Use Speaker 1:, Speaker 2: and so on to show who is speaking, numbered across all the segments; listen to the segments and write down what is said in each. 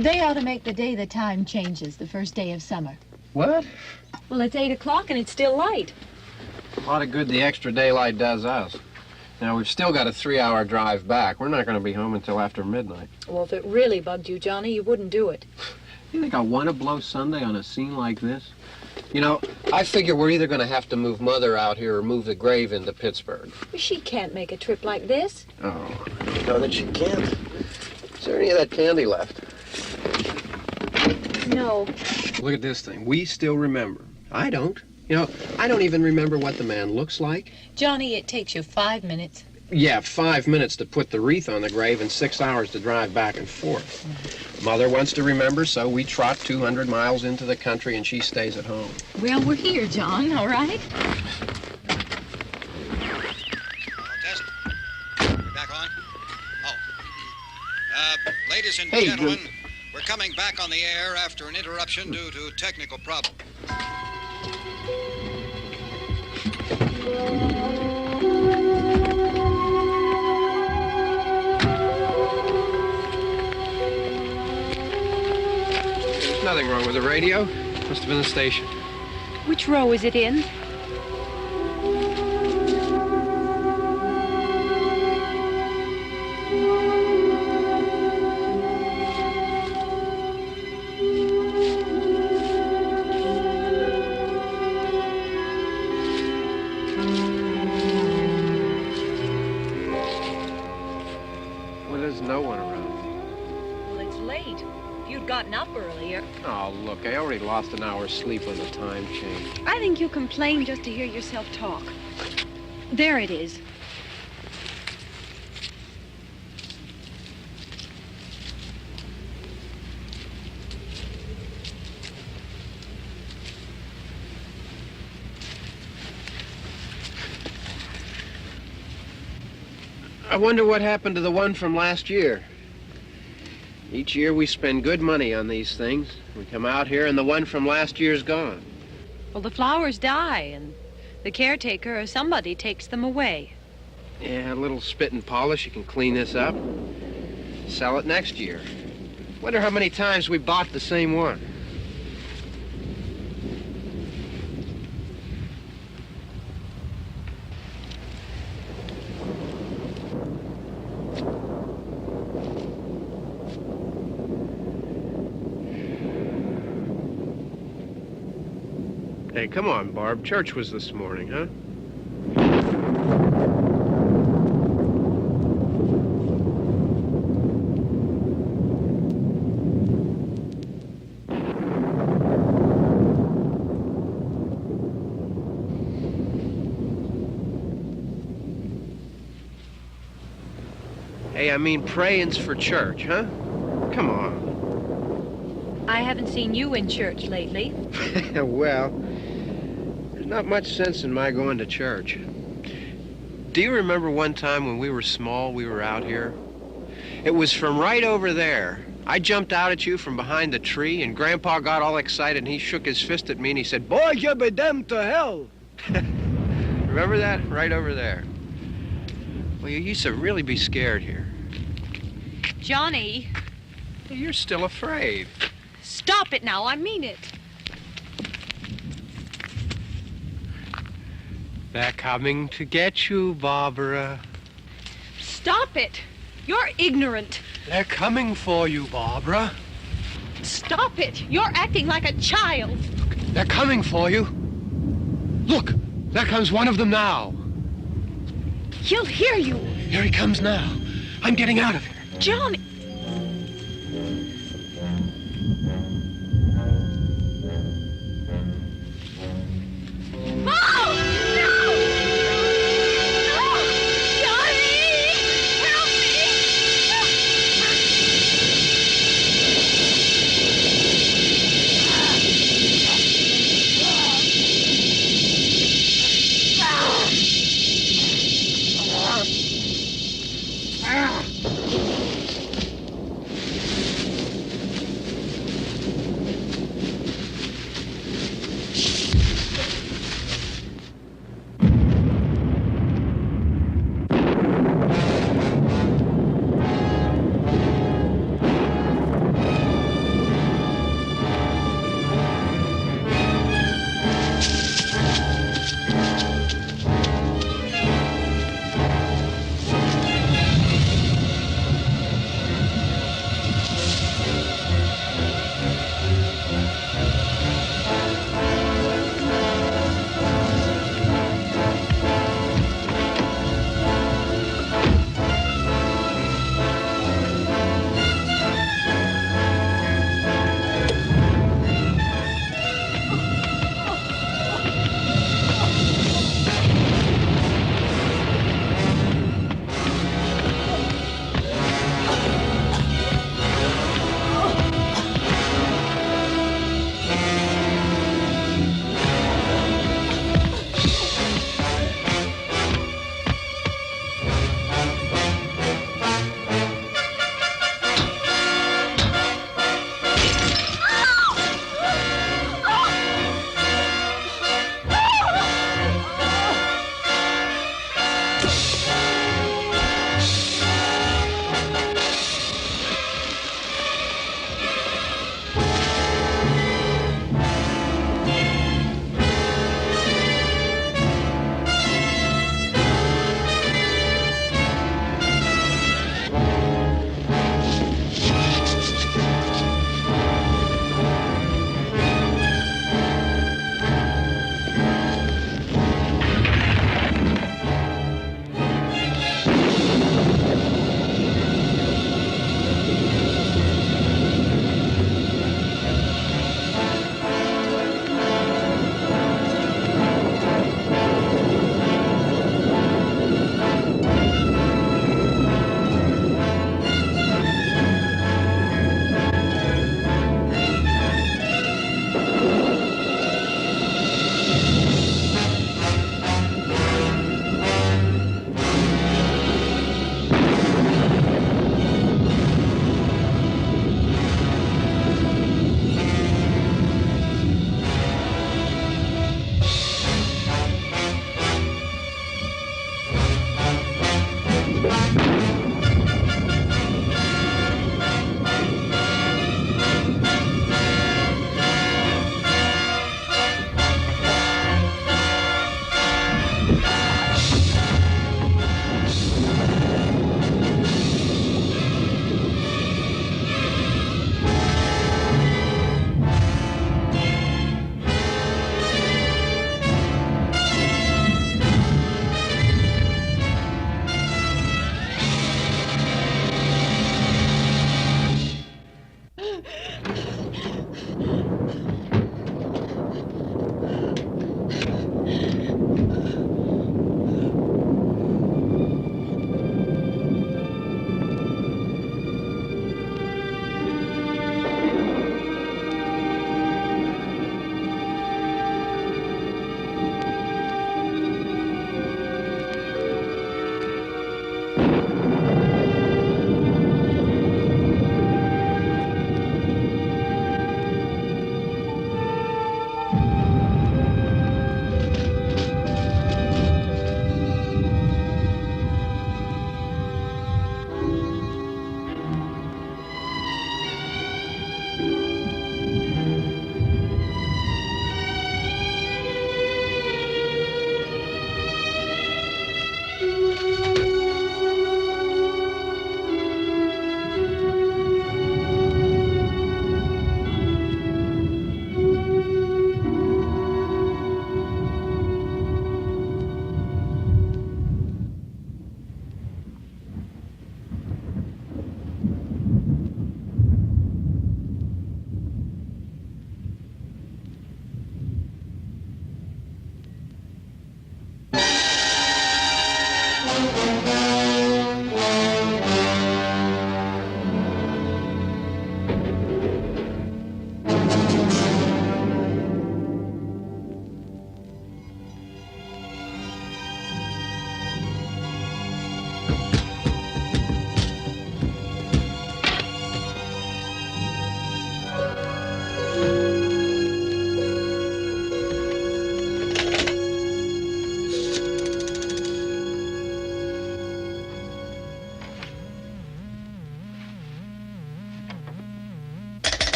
Speaker 1: They ought to make the day the time changes, the first day of summer.
Speaker 2: What?
Speaker 3: Well, it's 8 o'clock and it's still light.
Speaker 2: A lot of good the extra daylight does us. Now, we've still got a 3-hour drive back. We're not going to be home until after midnight.
Speaker 3: Well, if it really bugged you, Johnny, you wouldn't do it.
Speaker 2: You think I want to blow Sunday on a scene like this? You know, I figure we're either going to have to move Mother out here or move the grave into Pittsburgh.
Speaker 3: She can't make a trip like this.
Speaker 2: Oh, you know that she can't. Is there any of that candy left?
Speaker 3: No.
Speaker 2: Look at this thing. We still remember. I don't. You know, I don't even remember what the man looks like.
Speaker 1: Johnny, it takes you 5 minutes.
Speaker 2: Yeah, 5 minutes to put the wreath on the grave and 6 hours to drive back and forth. Mother wants to remember, so we trot 200 miles into the country and she stays at home.
Speaker 1: Well, we're here, John, all right?
Speaker 4: Test. We're back on? Oh. Ladies and gentlemen, we're coming back on the air after an interruption due to technical problem.
Speaker 2: There's nothing wrong with the radio. Must have been the station.
Speaker 3: Which row is it in?
Speaker 2: Well, there's no one around.
Speaker 3: Well, it's late. If you'd gotten up earlier.
Speaker 2: Oh, look, I already lost an hour's sleep when the time changed.
Speaker 5: I think you complain just to hear yourself talk. There it is.
Speaker 2: I wonder what happened to the one from last year. Each year we spend good money on these things. We come out here and the one from last year's gone.
Speaker 3: Well, the flowers die, and the caretaker or somebody takes them away.
Speaker 2: Yeah, a little spit and polish, you can clean this up. Sell it next year. Wonder how many times we bought the same one. Hey, come on, Barb. Church was this morning, huh? Hey, I mean praying's for church, huh? Come on.
Speaker 5: I haven't seen you in church lately.
Speaker 2: Well, there's not much sense in my going to church. Do you remember one time when we were small, we were out here? It was from right over there. I jumped out at you from behind the tree, and Grandpa got all excited, and he shook his fist at me, and he said, "Boy, you be damned to hell." Remember that? Right over there. Well, you used to really be scared here.
Speaker 3: Johnny,
Speaker 2: You're still afraid.
Speaker 3: stop it now. I mean it.
Speaker 2: They're coming to get you, Barbara.
Speaker 3: Stop it. You're ignorant.
Speaker 2: They're coming for you, Barbara.
Speaker 3: Stop it. You're acting like a child.
Speaker 2: They're coming for you. Look, there comes one of them now.
Speaker 3: He'll hear you.
Speaker 2: Here he comes now. I'm getting out of here.
Speaker 3: Johnny. Oh! No! No! Johnny! Help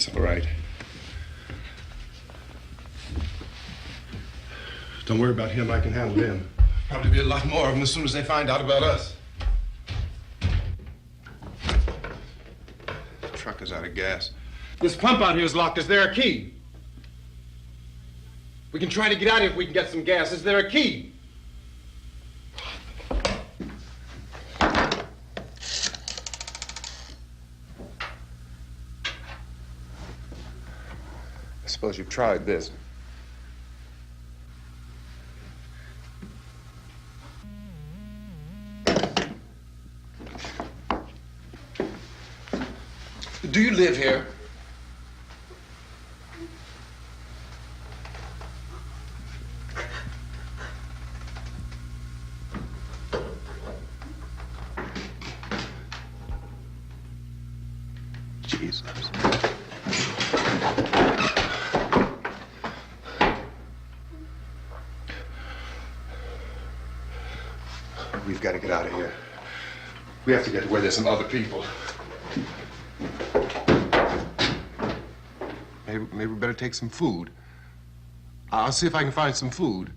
Speaker 6: It's all right. Don't worry about him. I can handle him. Probably be a lot more of them as soon as they find out about us. The truck is out of gas. This pump out here is locked. Is there a key? We can try to get out here if we can get some gas. Is there a key? I suppose you've tried this. Do you live here? Jesus. We've got to get out of here. We have to get to where there's some other people. Maybe we better take some food. I'll see if I can find some food.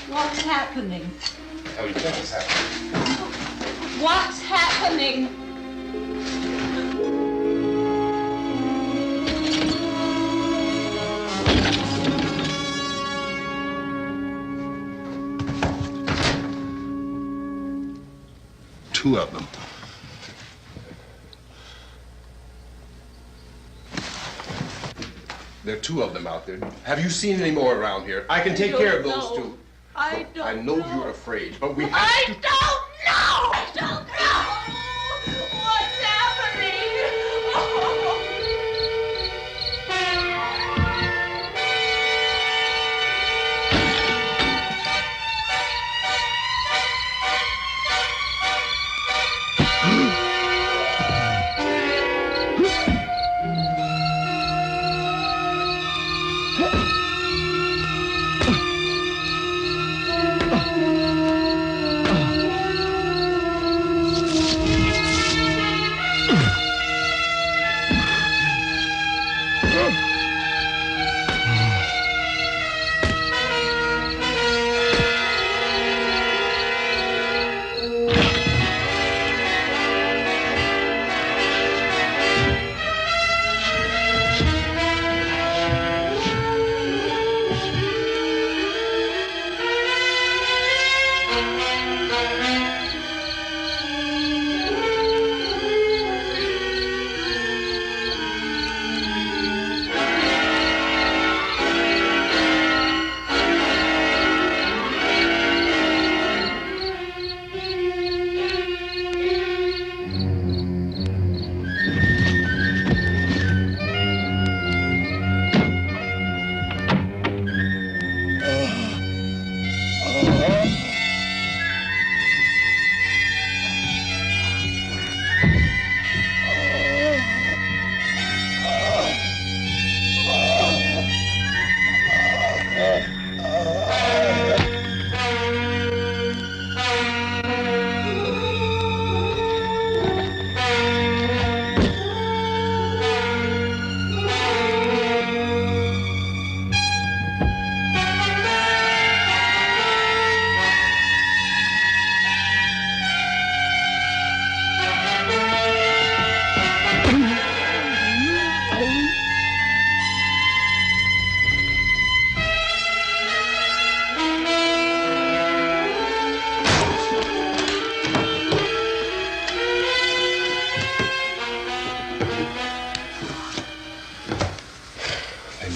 Speaker 1: What's happening?
Speaker 6: How do you think it's happening?
Speaker 1: What's happening?
Speaker 6: Two of them. There are two of them out there. Have you seen any more around here? I can take care of those two.
Speaker 1: I don't
Speaker 6: I know you're afraid, but we have
Speaker 1: I
Speaker 6: to...
Speaker 1: don't know! I don't know! What's happening?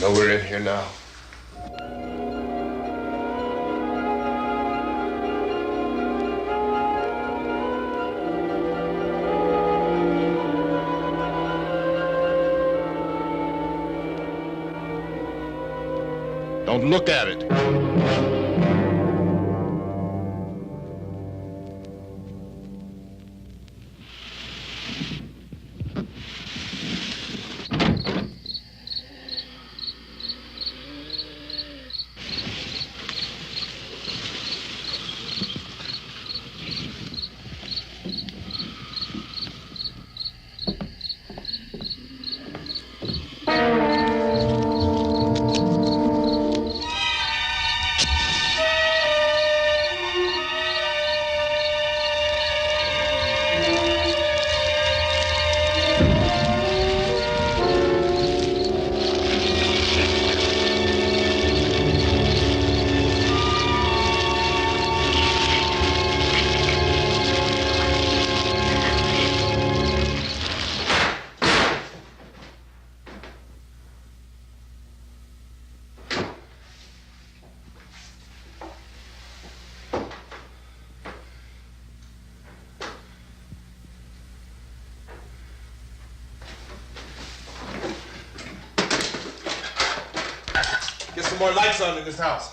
Speaker 6: know we're in here now. Don't look at it. Get some more lights on in this house.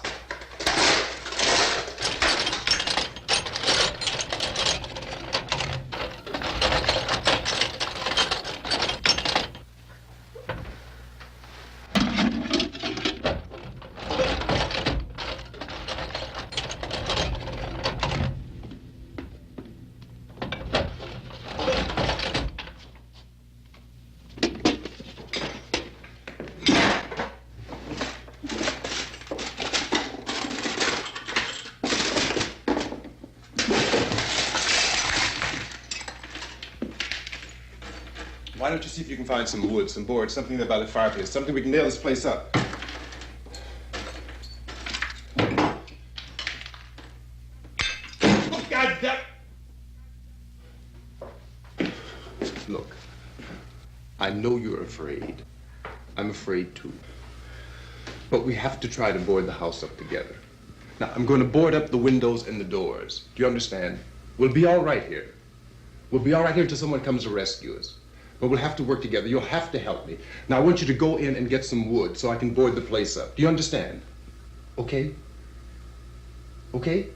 Speaker 6: Why don't you see if you can find some wood, some boards, something there by the fireplace, something we can nail this place up. Oh, God damn! Look, I know you're afraid. I'm afraid too. But we have to try to board the house up together. Now, I'm going to board up the windows and the doors. Do you understand? We'll be all right here. We'll be all right here until someone comes to rescue us. But we'll have to work together. You'll have to help me. Now, I want you to go in and get some wood so I can board the place up. Do you understand? Okay? Okay?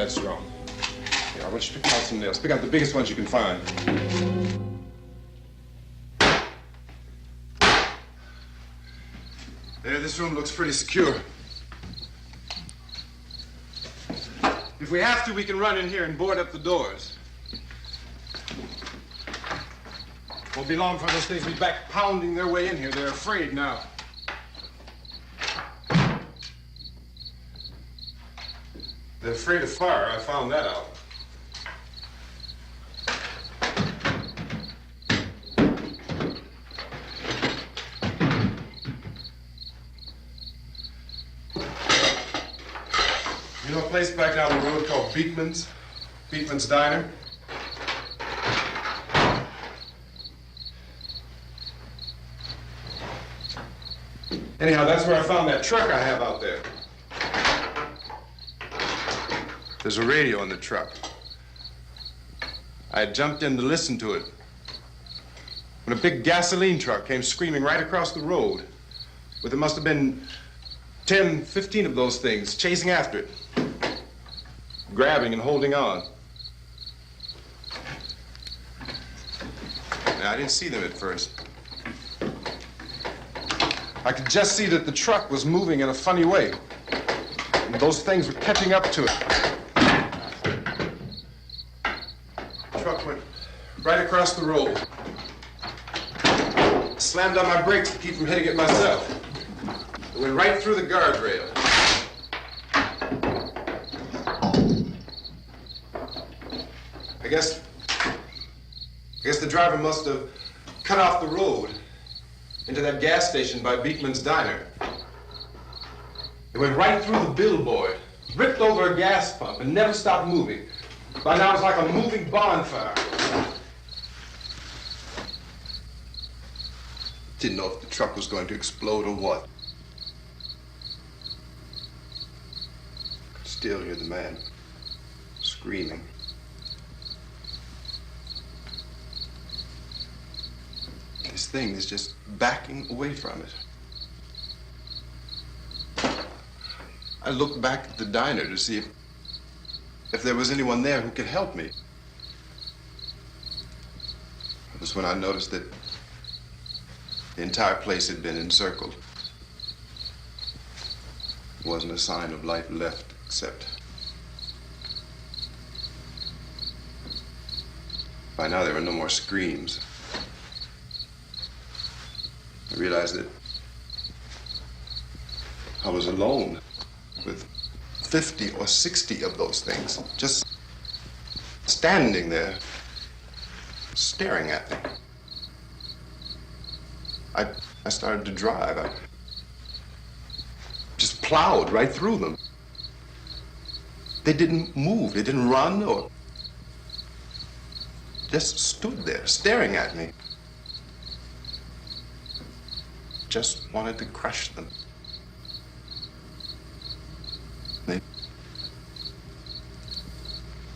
Speaker 6: that's wrong. Here, I want you to pick out some nails. Pick out the biggest ones you can find. There, this room looks pretty secure. If we have to, we can run in here and board up the doors. Won't be long before those things will be back pounding their way in here. They're afraid now. They're afraid of fire. I found that out. You know a place back down the road called Beekman's? Beekman's Diner? Anyhow, that's where I found that truck I have out there. There's a radio in the truck. I had jumped in to listen to it when a big gasoline truck came screaming right across the road with there must have been 10, 15 of those things chasing after it, grabbing and holding on. Now, I didn't see them at first. I could just see that the truck was moving in a funny way, and those things were catching up to it. The truck went right across the road. Slammed on my brakes to keep from hitting it myself. It went right through the guardrail. I guess the driver must have cut off the road into that gas station by Beekman's Diner. It went right through the billboard, ripped over a gas pump, and never stopped moving. By now, it's like a moving bonfire. Didn't know if the truck was going to explode or what. Could still hear the man screaming. This thing is just backing away from it. I looked back at the diner to see if there was anyone there who could help me. It was when I noticed that the entire place had been encircled. There wasn't a sign of life left except by now there were no more screams. I realized that I was alone with 50 or 60 of those things, just standing there, staring at me. I started to drive. I just plowed right through them. They didn't move, they didn't run or just stood there, staring at me. Just wanted to crush them. They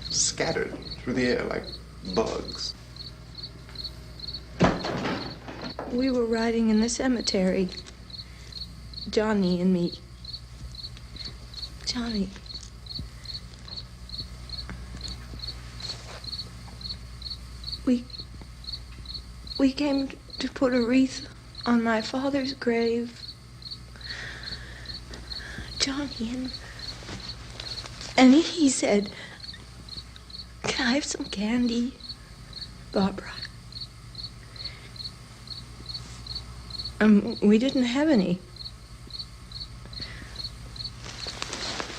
Speaker 6: scattered through the air like bugs.
Speaker 7: We were riding in the cemetery, Johnny and me. Johnny. We came to put a wreath on my father's grave. Johnny, and he said, "Can I have some candy, Barbara?" We didn't have any.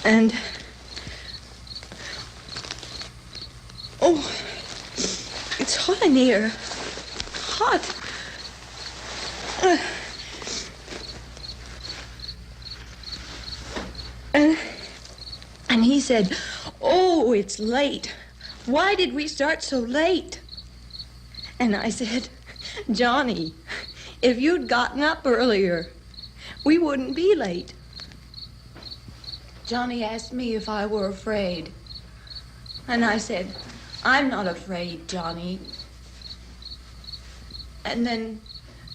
Speaker 7: And oh, it's hot in here. Hot. And he said, "Oh, it's late. Why did we start so late?" And I said, "Johnny, if you'd gotten up earlier, we wouldn't be late."
Speaker 1: Johnny asked me if I were afraid.
Speaker 7: And I said, "I'm not afraid, Johnny." And then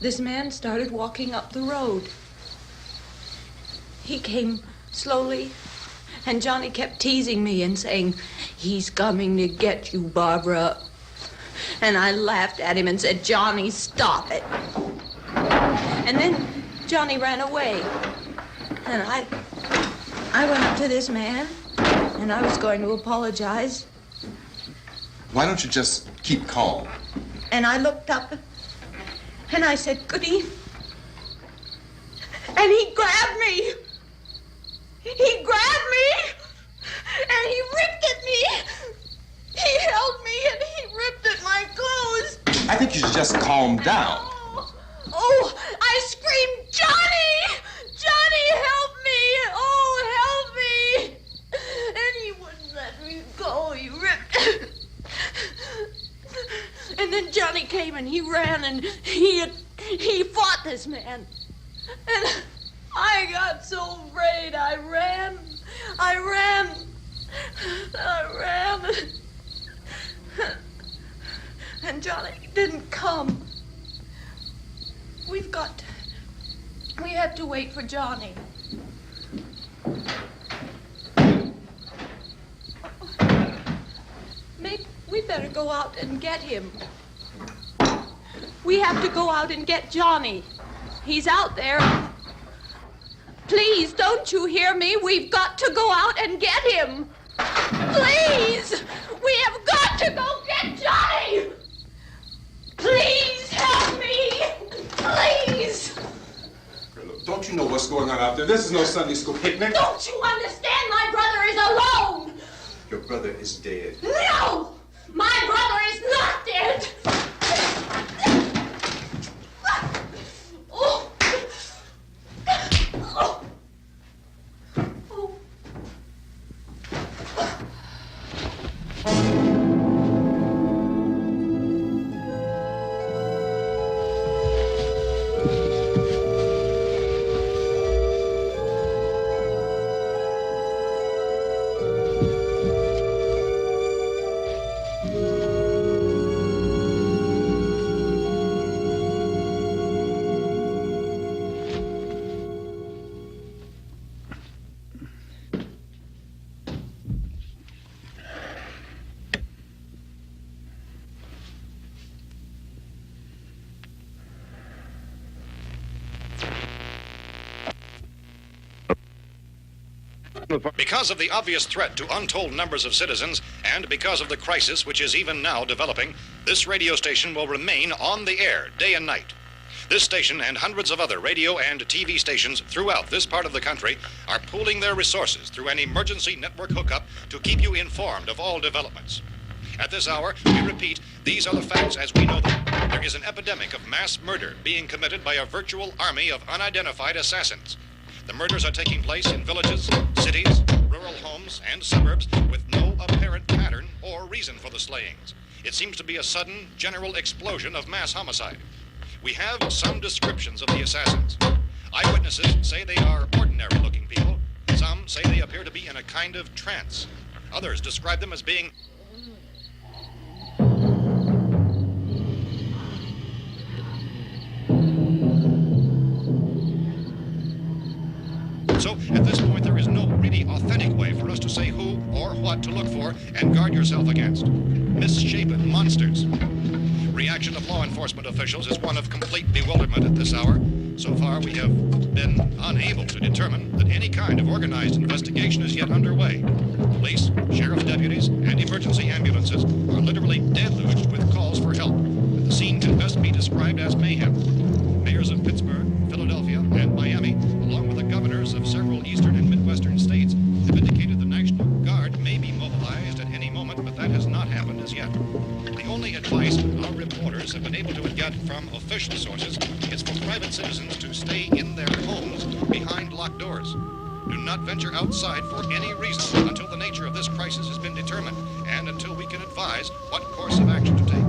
Speaker 7: this man started walking up the road. He came slowly And Johnny kept teasing me and saying, "He's coming to get you, Barbara." And I laughed at him and said, "Johnny, stop it." And then Johnny ran away. And I went up to this man, and I was going to apologize.
Speaker 6: Why don't you just keep calm?
Speaker 7: And I looked up, and I said, "Good evening." And he grabbed me. He grabbed me, and he ripped at me. He held me, and he ripped at my clothes.
Speaker 6: I think you should just calm down.
Speaker 7: Oh, I screamed, "Johnny! Johnny, help me! Oh, help me!" And he wouldn't let me go. He ripped. And then Johnny came and he ran and he fought this man. And I got so afraid. I ran. And Johnny didn't come. We have to wait for Johnny. Maybe we better go out and get him. We have to go out and get Johnny. He's out there. Please, don't you hear me? We've got to go out and get him. Please! We have got to go get Johnny! Please help me! Please!
Speaker 6: Look, don't you know what's going on out there? This is no Sunday school picnic.
Speaker 7: Don't you understand? My brother is alone!
Speaker 6: Your brother is dead.
Speaker 7: No! My brother is not dead! Oh. Oh. Oh.
Speaker 4: Because of the obvious threat to untold numbers of citizens, and because of the crisis which is even now developing, this radio station will remain on the air day and night. This station and hundreds of other radio and TV stations throughout this part of the country are pooling their resources through an emergency network hookup to keep you informed of all developments. At this hour, we repeat, these are the facts as we know them. There is an epidemic of mass murder being committed by a virtual army of unidentified assassins. The murders are taking place in villages, cities, rural homes, and suburbs with no apparent pattern or reason for the slayings. It seems to be a sudden, general explosion of mass homicide. We have some descriptions of the assassins. Eyewitnesses say they are ordinary-looking people. Some say they appear to be in a kind of trance. Others describe them as being So, at this point, there is no really authentic way for us to say who or what to look for and guard yourself against. Misshapen monsters. Reaction of law enforcement officials is one of complete bewilderment at this hour. So far, we have been unable to determine that any kind of organized investigation is yet underway. Police, sheriff's deputies, and emergency ambulances are literally deluged with calls for help. The scene can best be described as mayhem. Mayors of Pittsburgh, Philadelphia, and Miami, along with the governors of several eastern and midwestern states, have indicated the National Guard may be mobilized at any moment, but that has not happened as yet. The only advice our reporters have been able to get from official sources is for private citizens to stay in their homes behind locked doors. Do not venture outside for any reason until the nature of this crisis has been determined and until we can advise what course of action to take.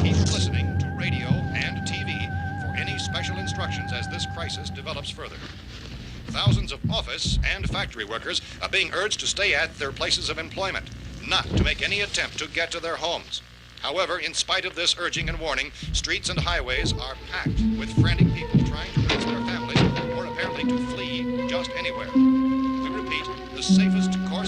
Speaker 4: Keep listening to radio and TV for any special instructions as this crisis develops further. Thousands of office and factory workers are being urged to stay at their places of employment, not to make any attempt to get to their homes. However, in spite of this urging and warning, streets and highways are packed with frantic people trying to reach their families or apparently to flee just anywhere. We repeat, the safest course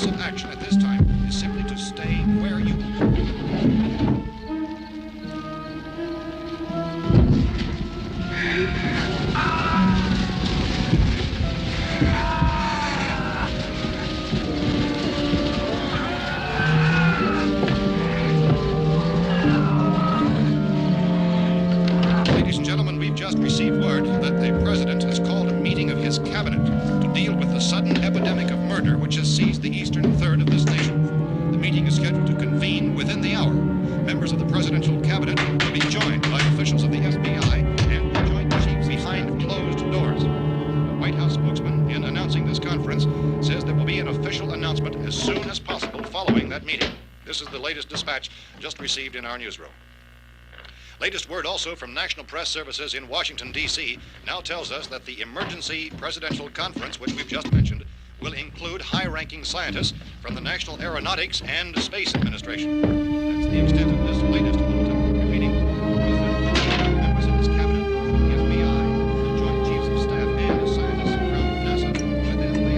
Speaker 4: FBI president has called a meeting of his cabinet to deal with the sudden epidemic of murder which has seized the eastern third of this nation. The meeting is scheduled to convene within the hour. Members of the presidential cabinet will be joined by officials of the FBI and joint chiefs behind closed doors. The White House spokesman, in announcing this conference, says there will be an official announcement as soon as possible following that meeting. This is the latest dispatch just received in our newsroom. Latest word also from National Press Services in Washington, D.C. now tells us that the emergency presidential conference, which we've just mentioned, will include high-ranking scientists from the National Aeronautics and Space Administration. That's the extent of this latest bulletin. Repeating, members of his cabinet, the FBI, Joint Chiefs of Staff, and scientists from NASA within the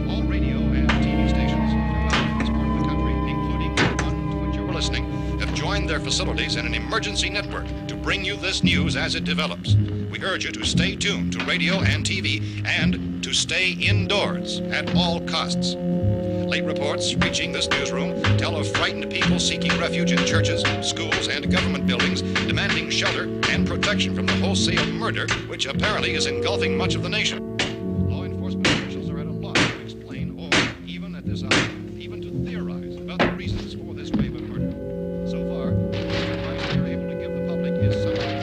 Speaker 4: hour. All radio and TV stations throughout this part of the country, including the one to which you're listening, have joined their facilities in an emergency network to bring you this news as it develops. We urge you to stay tuned to radio and TV and to stay indoors at all costs. Late reports reaching this newsroom tell of frightened people seeking refuge in churches, schools, and government buildings, demanding shelter and protection from the wholesale murder which apparently is engulfing much of the nation. Law enforcement officials are at a loss to explain or, even at this hour, even to theorize about the reasons for this wave of murder. So far, the advice they're able to give the public is something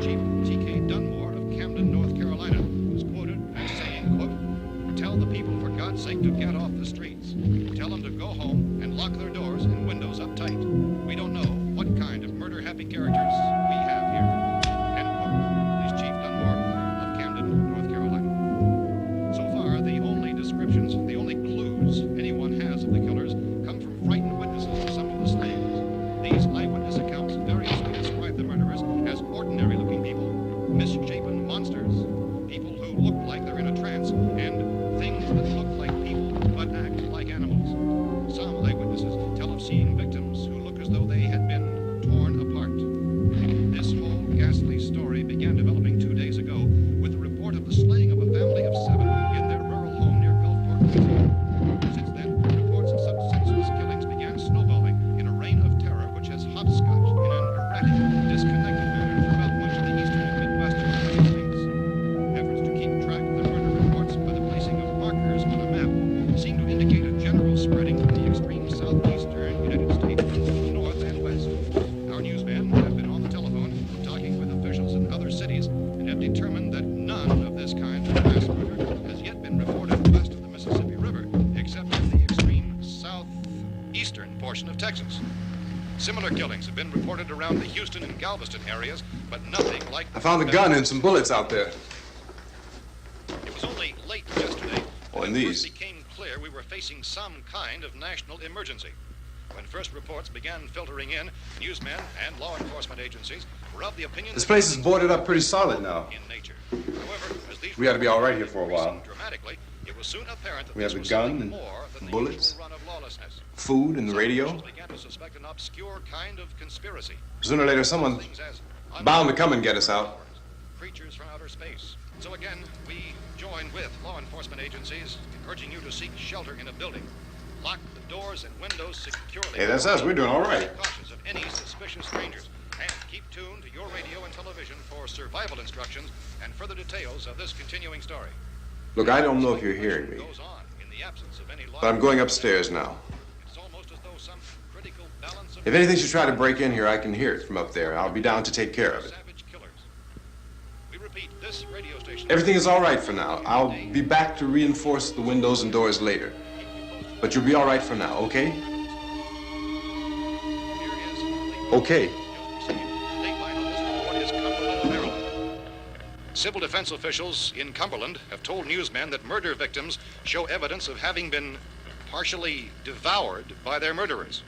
Speaker 4: Chief T.K. Dunmore of Camden, North Carolina, was quoted as saying, quote, "Tell the people for God's sake to get off the streets. Tell them to go home and lock their doors and windows up tight. We don't know what kind of murder-happy characters we have here." End quote. This Chief Dunmore of Camden, North Carolina. So far, the only descriptions, the only clues anyone has of the killers come from frightened witnesses of some of the slayings. These eyewitness accounts variously describe the murderers as ordinary-looking people, misshapen monsters, people who look like they're in a trance, and things that look like people but act like animals. Some eyewitnesses tell of seeing victims who look as though they had been torn apart. This whole ghastly story began developing 2 days ago with the report of the slaying of a family of 7 in their rural home near Gulfport, Louisiana. Since then, reports of such senseless killings began snowballing in a reign of terror which has hopscotched in an erratic, disconnected manner throughout much of the eastern and midwestern United States. Efforts to keep track of the murder reports by the placing of markers on a map seem to indicate a general spreading from the extreme southeastern United States to the north and west. Our newsmen have been on the telephone talking with officials in other cities and have determined that none of this kind of mass murder has yet been reported west of the Mississippi River, except in the extreme southeastern portion of Texas. Similar killings have been reported around the Houston and Galveston areas, but nothing like...
Speaker 6: I found a gun and some bullets out there.
Speaker 4: It was only late yesterday
Speaker 6: Oh,
Speaker 4: when
Speaker 6: and
Speaker 4: it
Speaker 6: these.
Speaker 4: first became clear we were facing some kind of national emergency. When first reports began filtering in, newsmen and law enforcement agencies were of the opinion
Speaker 6: This
Speaker 4: that
Speaker 6: place is boarded up pretty solid now.
Speaker 4: in nature. However, as these
Speaker 6: We ought to be all right here for a
Speaker 4: increasing
Speaker 6: while.
Speaker 4: dramatically, it was soon apparent that
Speaker 6: We have
Speaker 4: this
Speaker 6: the
Speaker 4: was
Speaker 6: gun
Speaker 4: something
Speaker 6: and
Speaker 4: more than the
Speaker 6: bullets.
Speaker 4: usual run of lawlessness.
Speaker 6: Food and the
Speaker 4: Some
Speaker 6: radio.
Speaker 4: officials began to suspect an obscure kind of conspiracy.
Speaker 6: Sooner or later, someone's
Speaker 4: Things as
Speaker 6: bound to come and get us out.
Speaker 4: creatures from outer space. So again, we join with law enforcement agencies in urging you to seek shelter in a building. Lock the doors and windows securely.
Speaker 6: Hey, that's us. We're doing all right.
Speaker 4: Cautious of any suspicious strangers. And keep tuned to your radio and television for survival instructions and further details of this continuing story.
Speaker 6: Look, I don't know if you're hearing me,
Speaker 4: Goes on in the absence of any law.
Speaker 6: but I'm going upstairs now.
Speaker 4: It's almost as though some critical balance of
Speaker 6: If anything should try to break in here, I can hear it from up there. I'll be down to take care of it.
Speaker 4: savage killers. We repeat, this radio station.
Speaker 6: Everything is all right for now. I'll be back to reinforce the windows and doors later. But you'll be all right for now, okay? Okay.
Speaker 4: Dateline on this report is Cumberland, Maryland. Civil defense officials in Cumberland have told newsmen that murder victims show evidence of having been partially devoured by their murderers.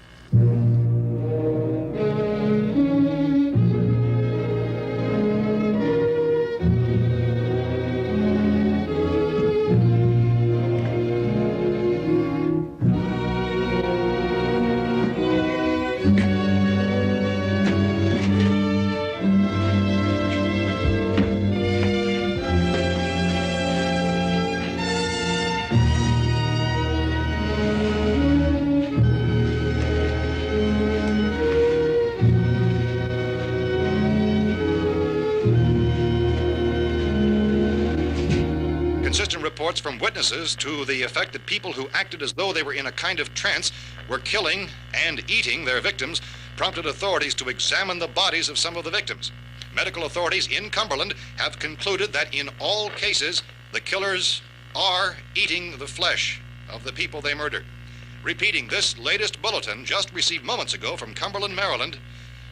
Speaker 4: reports from witnesses to the effect that people who acted as though they were in a kind of trance were killing and eating their victims prompted authorities to examine the bodies of some of the victims. Medical authorities in Cumberland have concluded that in all cases, the killers are eating the flesh of the people they murdered. Repeating this latest bulletin just received moments ago from Cumberland, Maryland,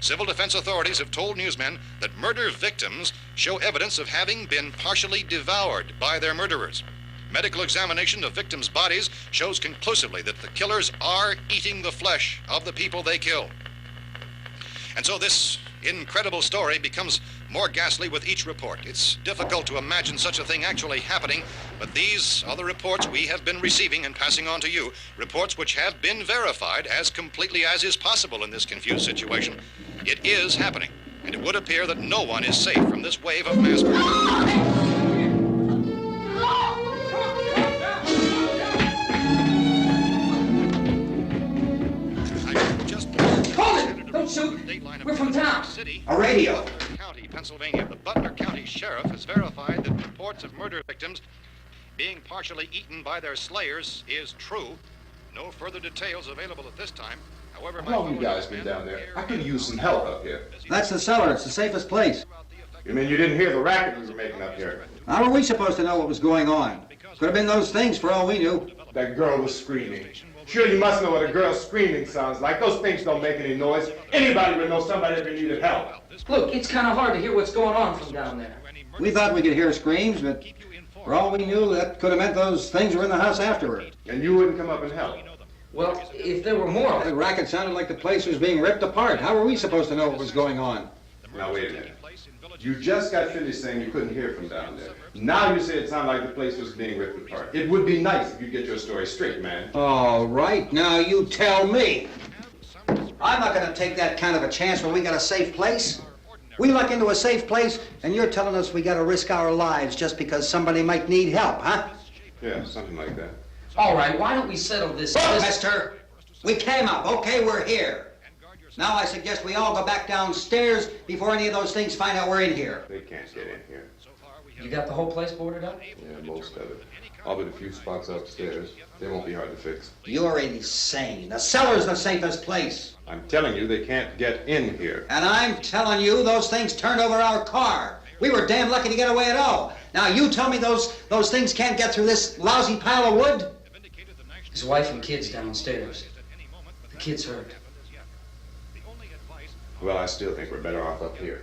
Speaker 4: civil defense authorities have told newsmen that murder victims show evidence of having been partially devoured by their murderers. Medical examination of victims' bodies shows conclusively that the killers are eating the flesh of the people they kill. And so this incredible story becomes more ghastly with each report. It's difficult to imagine such a thing actually happening, but these are the reports we have been receiving and passing on to you, reports which have been verified as completely as is possible in this confused situation. It is happening, and it would appear that no one is safe from this wave of mass murder.
Speaker 8: Don't shoot. We're from town.
Speaker 4: A
Speaker 8: radio.
Speaker 4: County, Pennsylvania. The Butler County Sheriff has verified that reports of murder victims being partially eaten by their slayers is true. No further details available at this time. However,
Speaker 6: How long have you guys been down there? I could use some help up here.
Speaker 9: That's the cellar. It's the safest place.
Speaker 6: You mean you didn't hear the racket we were making up here?
Speaker 9: How were we supposed to know what was going on? Could have been those things for all we knew.
Speaker 6: That girl was screaming. Sure, you must know what a girl screaming sounds like. Those things don't make any noise. Anybody would know somebody ever needed help.
Speaker 8: Look, it's kind of hard to hear what's going on from down there.
Speaker 9: We thought we could hear screams, but for all we knew, that could have meant those things were in the house afterward.
Speaker 6: And you wouldn't come up and help?
Speaker 8: Well, if there were more...
Speaker 9: The racket sounded like the place was being ripped apart. How were we supposed to know what was going on?
Speaker 6: Now, wait a minute. You just got finished saying you couldn't hear from down there. Now you say it sounded like the place was being ripped apart. It would be nice if you get your story straight, man.
Speaker 9: All right, now you tell me. I'm not going to take that kind of a chance when we got a safe place. We luck into a safe place, and you're telling us we got to risk our lives just because somebody might need help, huh?
Speaker 6: Yeah, something like that.
Speaker 8: All right, why don't we settle this...
Speaker 9: Look, mister, we came up. Okay, we're here. Now I suggest we all go back downstairs before any of those things find out we're in here.
Speaker 6: They can't get in here.
Speaker 8: You got the whole place boarded up?
Speaker 6: Yeah, most of it. All but a few spots upstairs. They won't be hard to fix.
Speaker 9: You're insane. The cellar's the safest place.
Speaker 6: I'm telling you, they can't get in here.
Speaker 9: And I'm telling you, those things turned over our car. We were damn lucky to get away at all. Now you tell me those things can't get through this lousy pile of wood?
Speaker 8: His wife and kids downstairs. The kid's hurt.
Speaker 6: Well, I still think we're better off up here.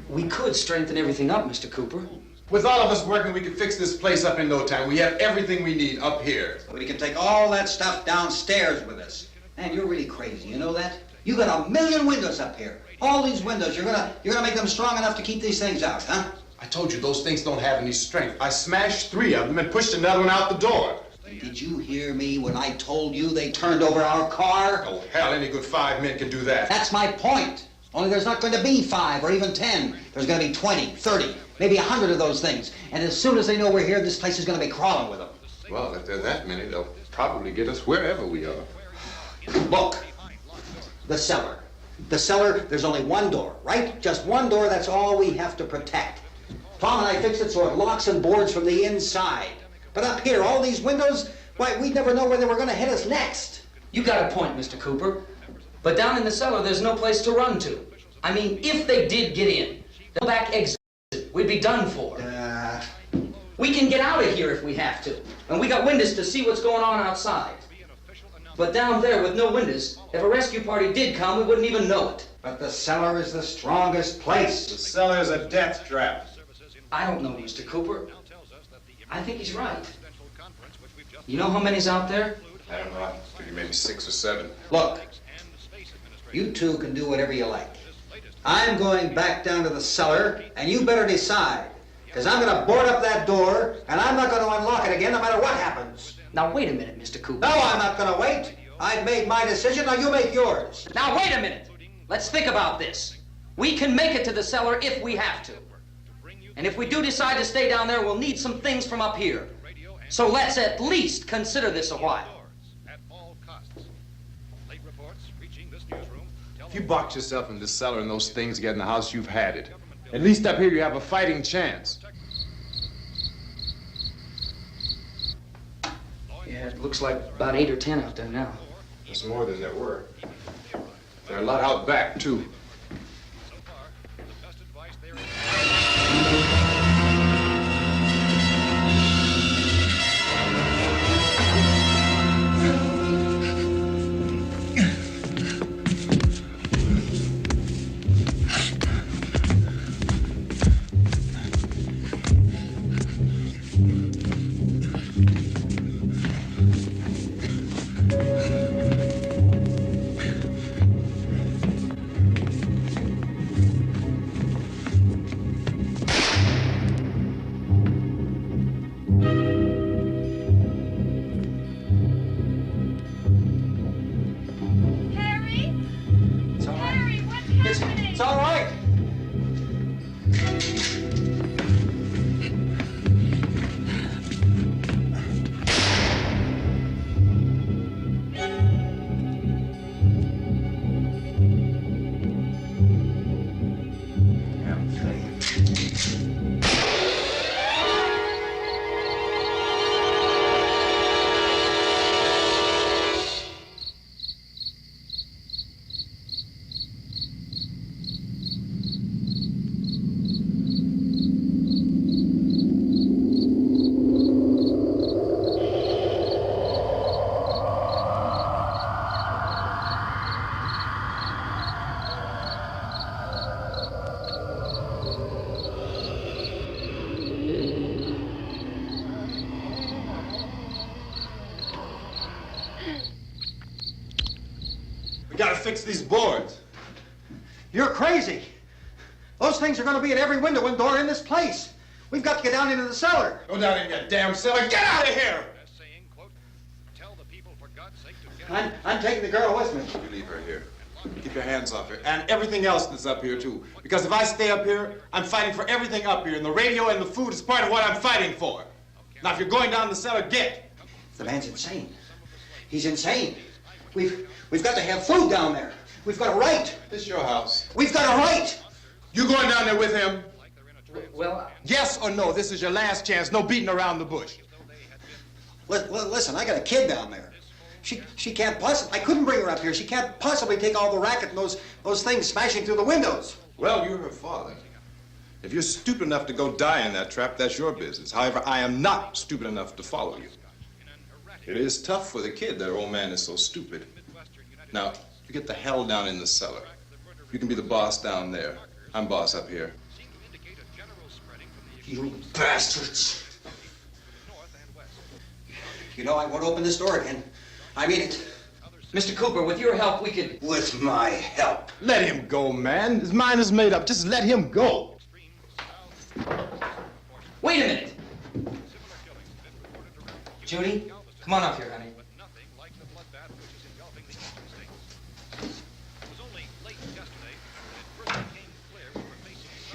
Speaker 8: We could strengthen everything up, Mr. Cooper.
Speaker 6: With all of us working, we could fix this place up in no time. We have everything we need up here.
Speaker 9: We can take all that stuff downstairs with us. Man, you're really crazy, you know that? You got 1,000,000 windows up here. All these windows, you're gonna make them strong enough to keep these things out, huh?
Speaker 6: I told you, those things don't have any strength. I smashed 3 of them and pushed another one out the door.
Speaker 9: Did you hear me when I told you they turned over our car?
Speaker 6: Oh, hell, any good 5 men can do that.
Speaker 9: That's my point. Only there's not going to be 5 or even 10. There's going to be 20, 30, maybe 100 of those things. And as soon as they know we're here, this place is going to be crawling with them.
Speaker 6: Well, if there are that many, they'll probably get us wherever we are.
Speaker 9: Look, the cellar. The cellar, there's only one door, right? Just one door, that's all we have to protect. Tom and I fixed it so it locks and boards from the inside. But up here, all these windows, why, we'd never know where they were going to hit us next.
Speaker 8: You got a point, Mr. Cooper. But down in the cellar, there's no place to run to. I mean, if they did get in, the back exit, we'd be done for. We can get out of here if we have to. And we got windows to see what's going on outside. But down there with no windows, if a rescue party did come, we wouldn't even know it.
Speaker 9: But the cellar is the strongest place.
Speaker 6: The cellar is a death trap.
Speaker 8: I don't know, Mr. Cooper. I think he's right. You know how many's out there?
Speaker 6: I don't know. I figure maybe 6 or 7.
Speaker 9: Look, you two can do whatever you like. I'm going back down to the cellar, and you better decide. Because I'm going to board up that door, and I'm not going to unlock it again no matter what happens.
Speaker 8: Now, wait a minute, Mr. Cooper.
Speaker 9: No, I'm not going to wait. I've made my decision, now you make yours.
Speaker 8: Now, wait a minute. Let's think about this. We can make it to the cellar if we have to. And if we do decide to stay down there, we'll need some things from up here. So let's at least consider this a while.
Speaker 6: If you box yourself in this cellar and those things get in the house, you've had it. At least up here you have a fighting chance.
Speaker 8: Yeah, it looks like about 8 or 10 out there now.
Speaker 6: There's more than there were. There are a lot out back, too.
Speaker 9: It's all right.
Speaker 10: We gotta fix these boards.
Speaker 9: You're crazy. Those things are going to be at every window and door in this place. We've got to get down into the cellar.
Speaker 10: Go down in your damn cellar. Get out of here!
Speaker 9: I'm taking the girl with me.
Speaker 10: You leave her here. Keep your hands off her. And everything else that's up here, too. Because if I stay up here, I'm fighting for everything up here. And the radio and the food is part of what I'm fighting for. Now, if you're going down the cellar, get.
Speaker 9: The man's insane. He's insane. We've got to have food down there. We've got a right.
Speaker 10: This is your house.
Speaker 9: We've got a right.
Speaker 10: You going down there with him?
Speaker 8: Well,
Speaker 10: Yes or no? This is your last chance. No beating around the bush.
Speaker 9: Listen, I got a kid down there. She can't possibly, I couldn't bring her up here. She can't possibly take all the racket and those things smashing through the windows.
Speaker 10: Well, you're her father. If you're stupid enough to go die in that trap, that's your business. However, I am not stupid enough to follow you. It is tough for the kid that old man is so stupid. Now, you get the hell down in the cellar. You can be the boss down there. I'm boss up here.
Speaker 9: You bastards. You know, I won't open this door again. I mean it.
Speaker 8: Mr. Cooper, with your help, we could...
Speaker 9: With my help.
Speaker 10: Let him go, man. His mind is made up. Just let him go.
Speaker 8: Wait a minute. Judy, come on up here, honey.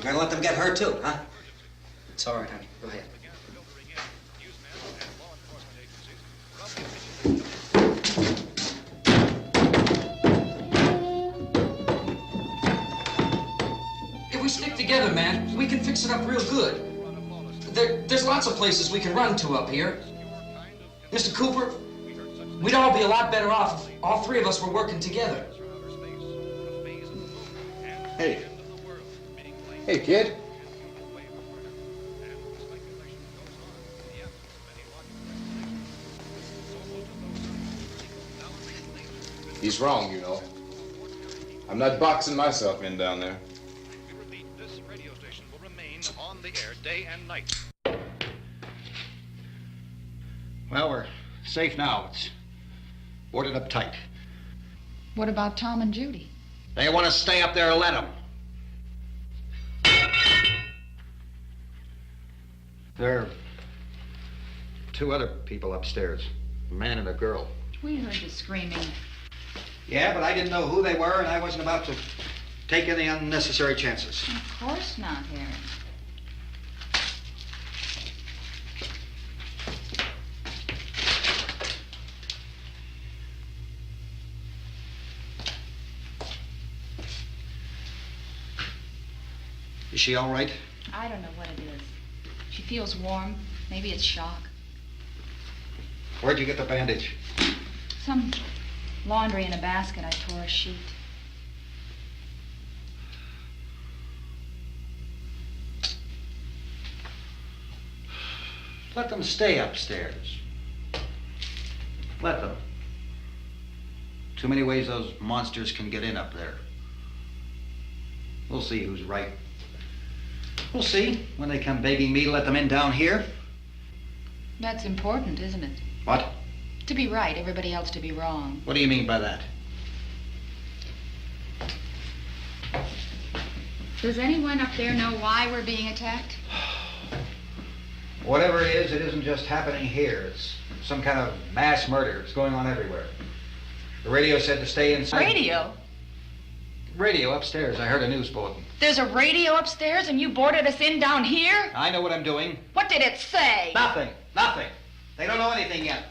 Speaker 9: You're gonna let them get hurt too, huh?
Speaker 8: It's all right, honey. Go ahead. If we stick together, man, we can fix it up real good. There's lots of places we can run to up here. Mr. Cooper, we'd all be a lot better off if all three of us were working together.
Speaker 2: Hey. Hey, kid.
Speaker 10: He's wrong, you know. I'm not boxing myself in down there.
Speaker 4: This radio station will remain on the air day and night.
Speaker 9: Well, we're safe now. It's boarded up tight.
Speaker 1: What about Tom and Judy?
Speaker 9: They want to stay up there, let them. There are two other people upstairs, a man and a girl.
Speaker 1: We heard you screaming.
Speaker 9: Yeah, but I didn't know who they were, and I wasn't about to take any unnecessary chances.
Speaker 1: Of course not, Harry.
Speaker 9: Is she all right?
Speaker 1: I don't know what it is. She feels warm. Maybe it's shock.
Speaker 9: Where'd you get the bandage?
Speaker 5: Some laundry in a basket. I tore a sheet.
Speaker 9: Let them stay upstairs. Let them. Too many ways those monsters can get in up there. We'll see who's right. We'll see when they come begging me to let them in down here.
Speaker 5: That's important, isn't it?
Speaker 9: What?
Speaker 5: To be right, everybody else to be wrong.
Speaker 9: What do you mean by that?
Speaker 5: Does anyone up there know why we're being attacked?
Speaker 9: Whatever it isn't just happening here. It's some kind of mass murder. It's going on everywhere. The radio said to stay inside.
Speaker 5: Radio?
Speaker 9: Radio upstairs. I heard a news bulletin.
Speaker 5: There's a radio upstairs and you boarded us in down here?
Speaker 9: I know what I'm doing.
Speaker 5: What did it say?
Speaker 9: Nothing. They don't know anything yet.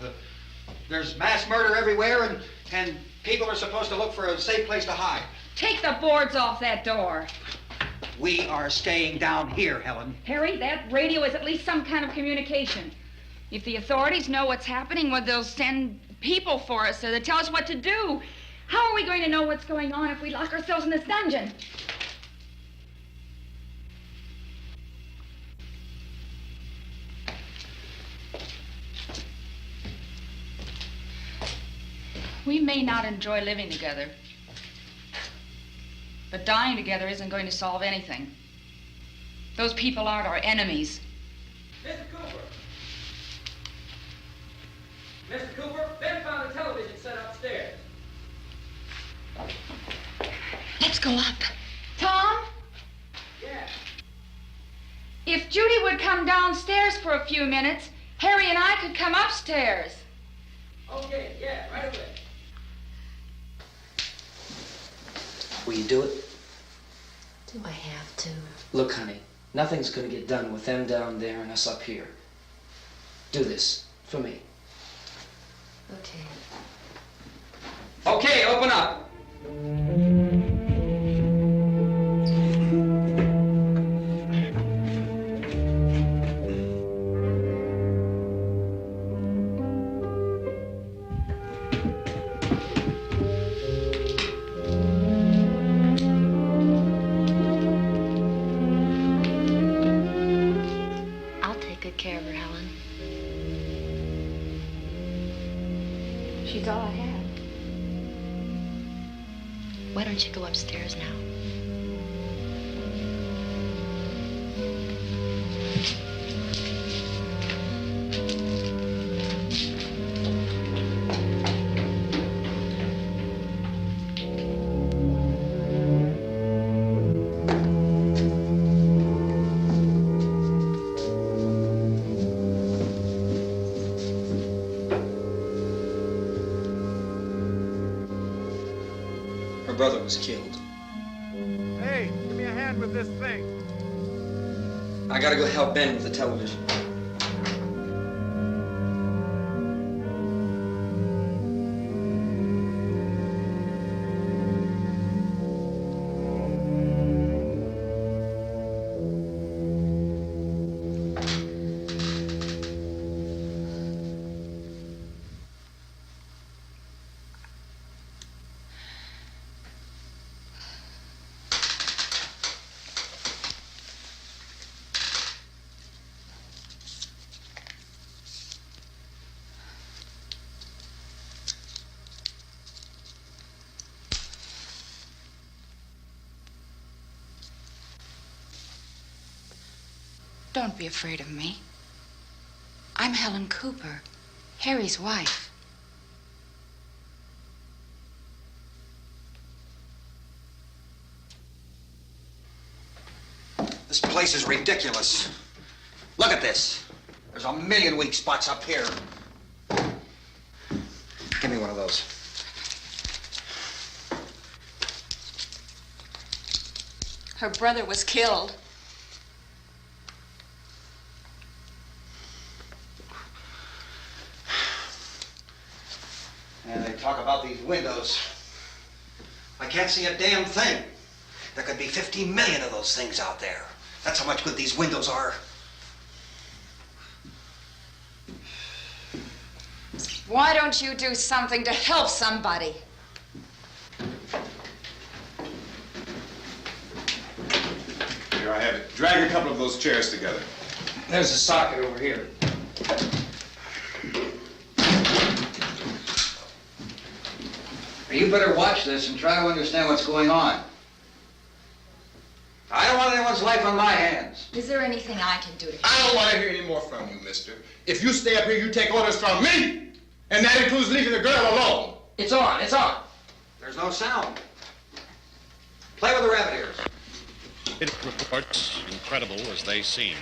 Speaker 9: There's mass murder everywhere and people are supposed to look for a safe place to hide.
Speaker 5: Take the boards off that door.
Speaker 9: We are staying down here, Helen.
Speaker 5: Harry, that radio is at least some kind of communication. If the authorities know what's happening, well, they'll send people for us so they tell us what to do. How are we going to know what's going on if we lock ourselves in this dungeon? We may not enjoy living together, but dying together isn't going to solve anything. Those people aren't our enemies.
Speaker 8: Mr. Cooper! Mr. Cooper, Ben found a television set upstairs.
Speaker 5: Let's go up. Tom?
Speaker 8: Yeah.
Speaker 5: If Judy would come downstairs for a few minutes, Harry and I could come upstairs.
Speaker 8: Okay, yeah, right away.
Speaker 11: Will you do it?
Speaker 1: Do I have to?
Speaker 11: Look, honey, nothing's gonna get done with them down there and us up here. Do this for me.
Speaker 1: Okay.
Speaker 8: Okay, open up.
Speaker 1: I'll take good care of her, Helen. She's all I have. Why don't you go upstairs now?
Speaker 8: Her brother was killed.
Speaker 12: Hey, give me a hand with this thing.
Speaker 8: I gotta go help Ben with the television.
Speaker 5: Don't be afraid of me. I'm Helen Cooper, Harry's wife.
Speaker 9: This place is ridiculous. Look at this. There's a million weak spots up here. Give me one of those.
Speaker 5: Her brother was killed.
Speaker 9: And they talk about these windows. I can't see a damn thing. There could be 50 million of those things out there. That's how much good these windows are.
Speaker 5: Why don't you do something to help somebody?
Speaker 10: Here, I have it. Drag a couple of those chairs together.
Speaker 8: There's a socket over here.
Speaker 9: You better watch this and try to understand what's going on. I don't want anyone's life on my hands.
Speaker 5: Is there anything I can do to help?
Speaker 10: I don't want to hear any more from you, mister. If you stay up here, you take orders from me. And that includes leaving the girl alone.
Speaker 8: It's on, it's on.
Speaker 9: There's no sound. Play with the rabbit ears.
Speaker 4: Reports, incredible as they seem,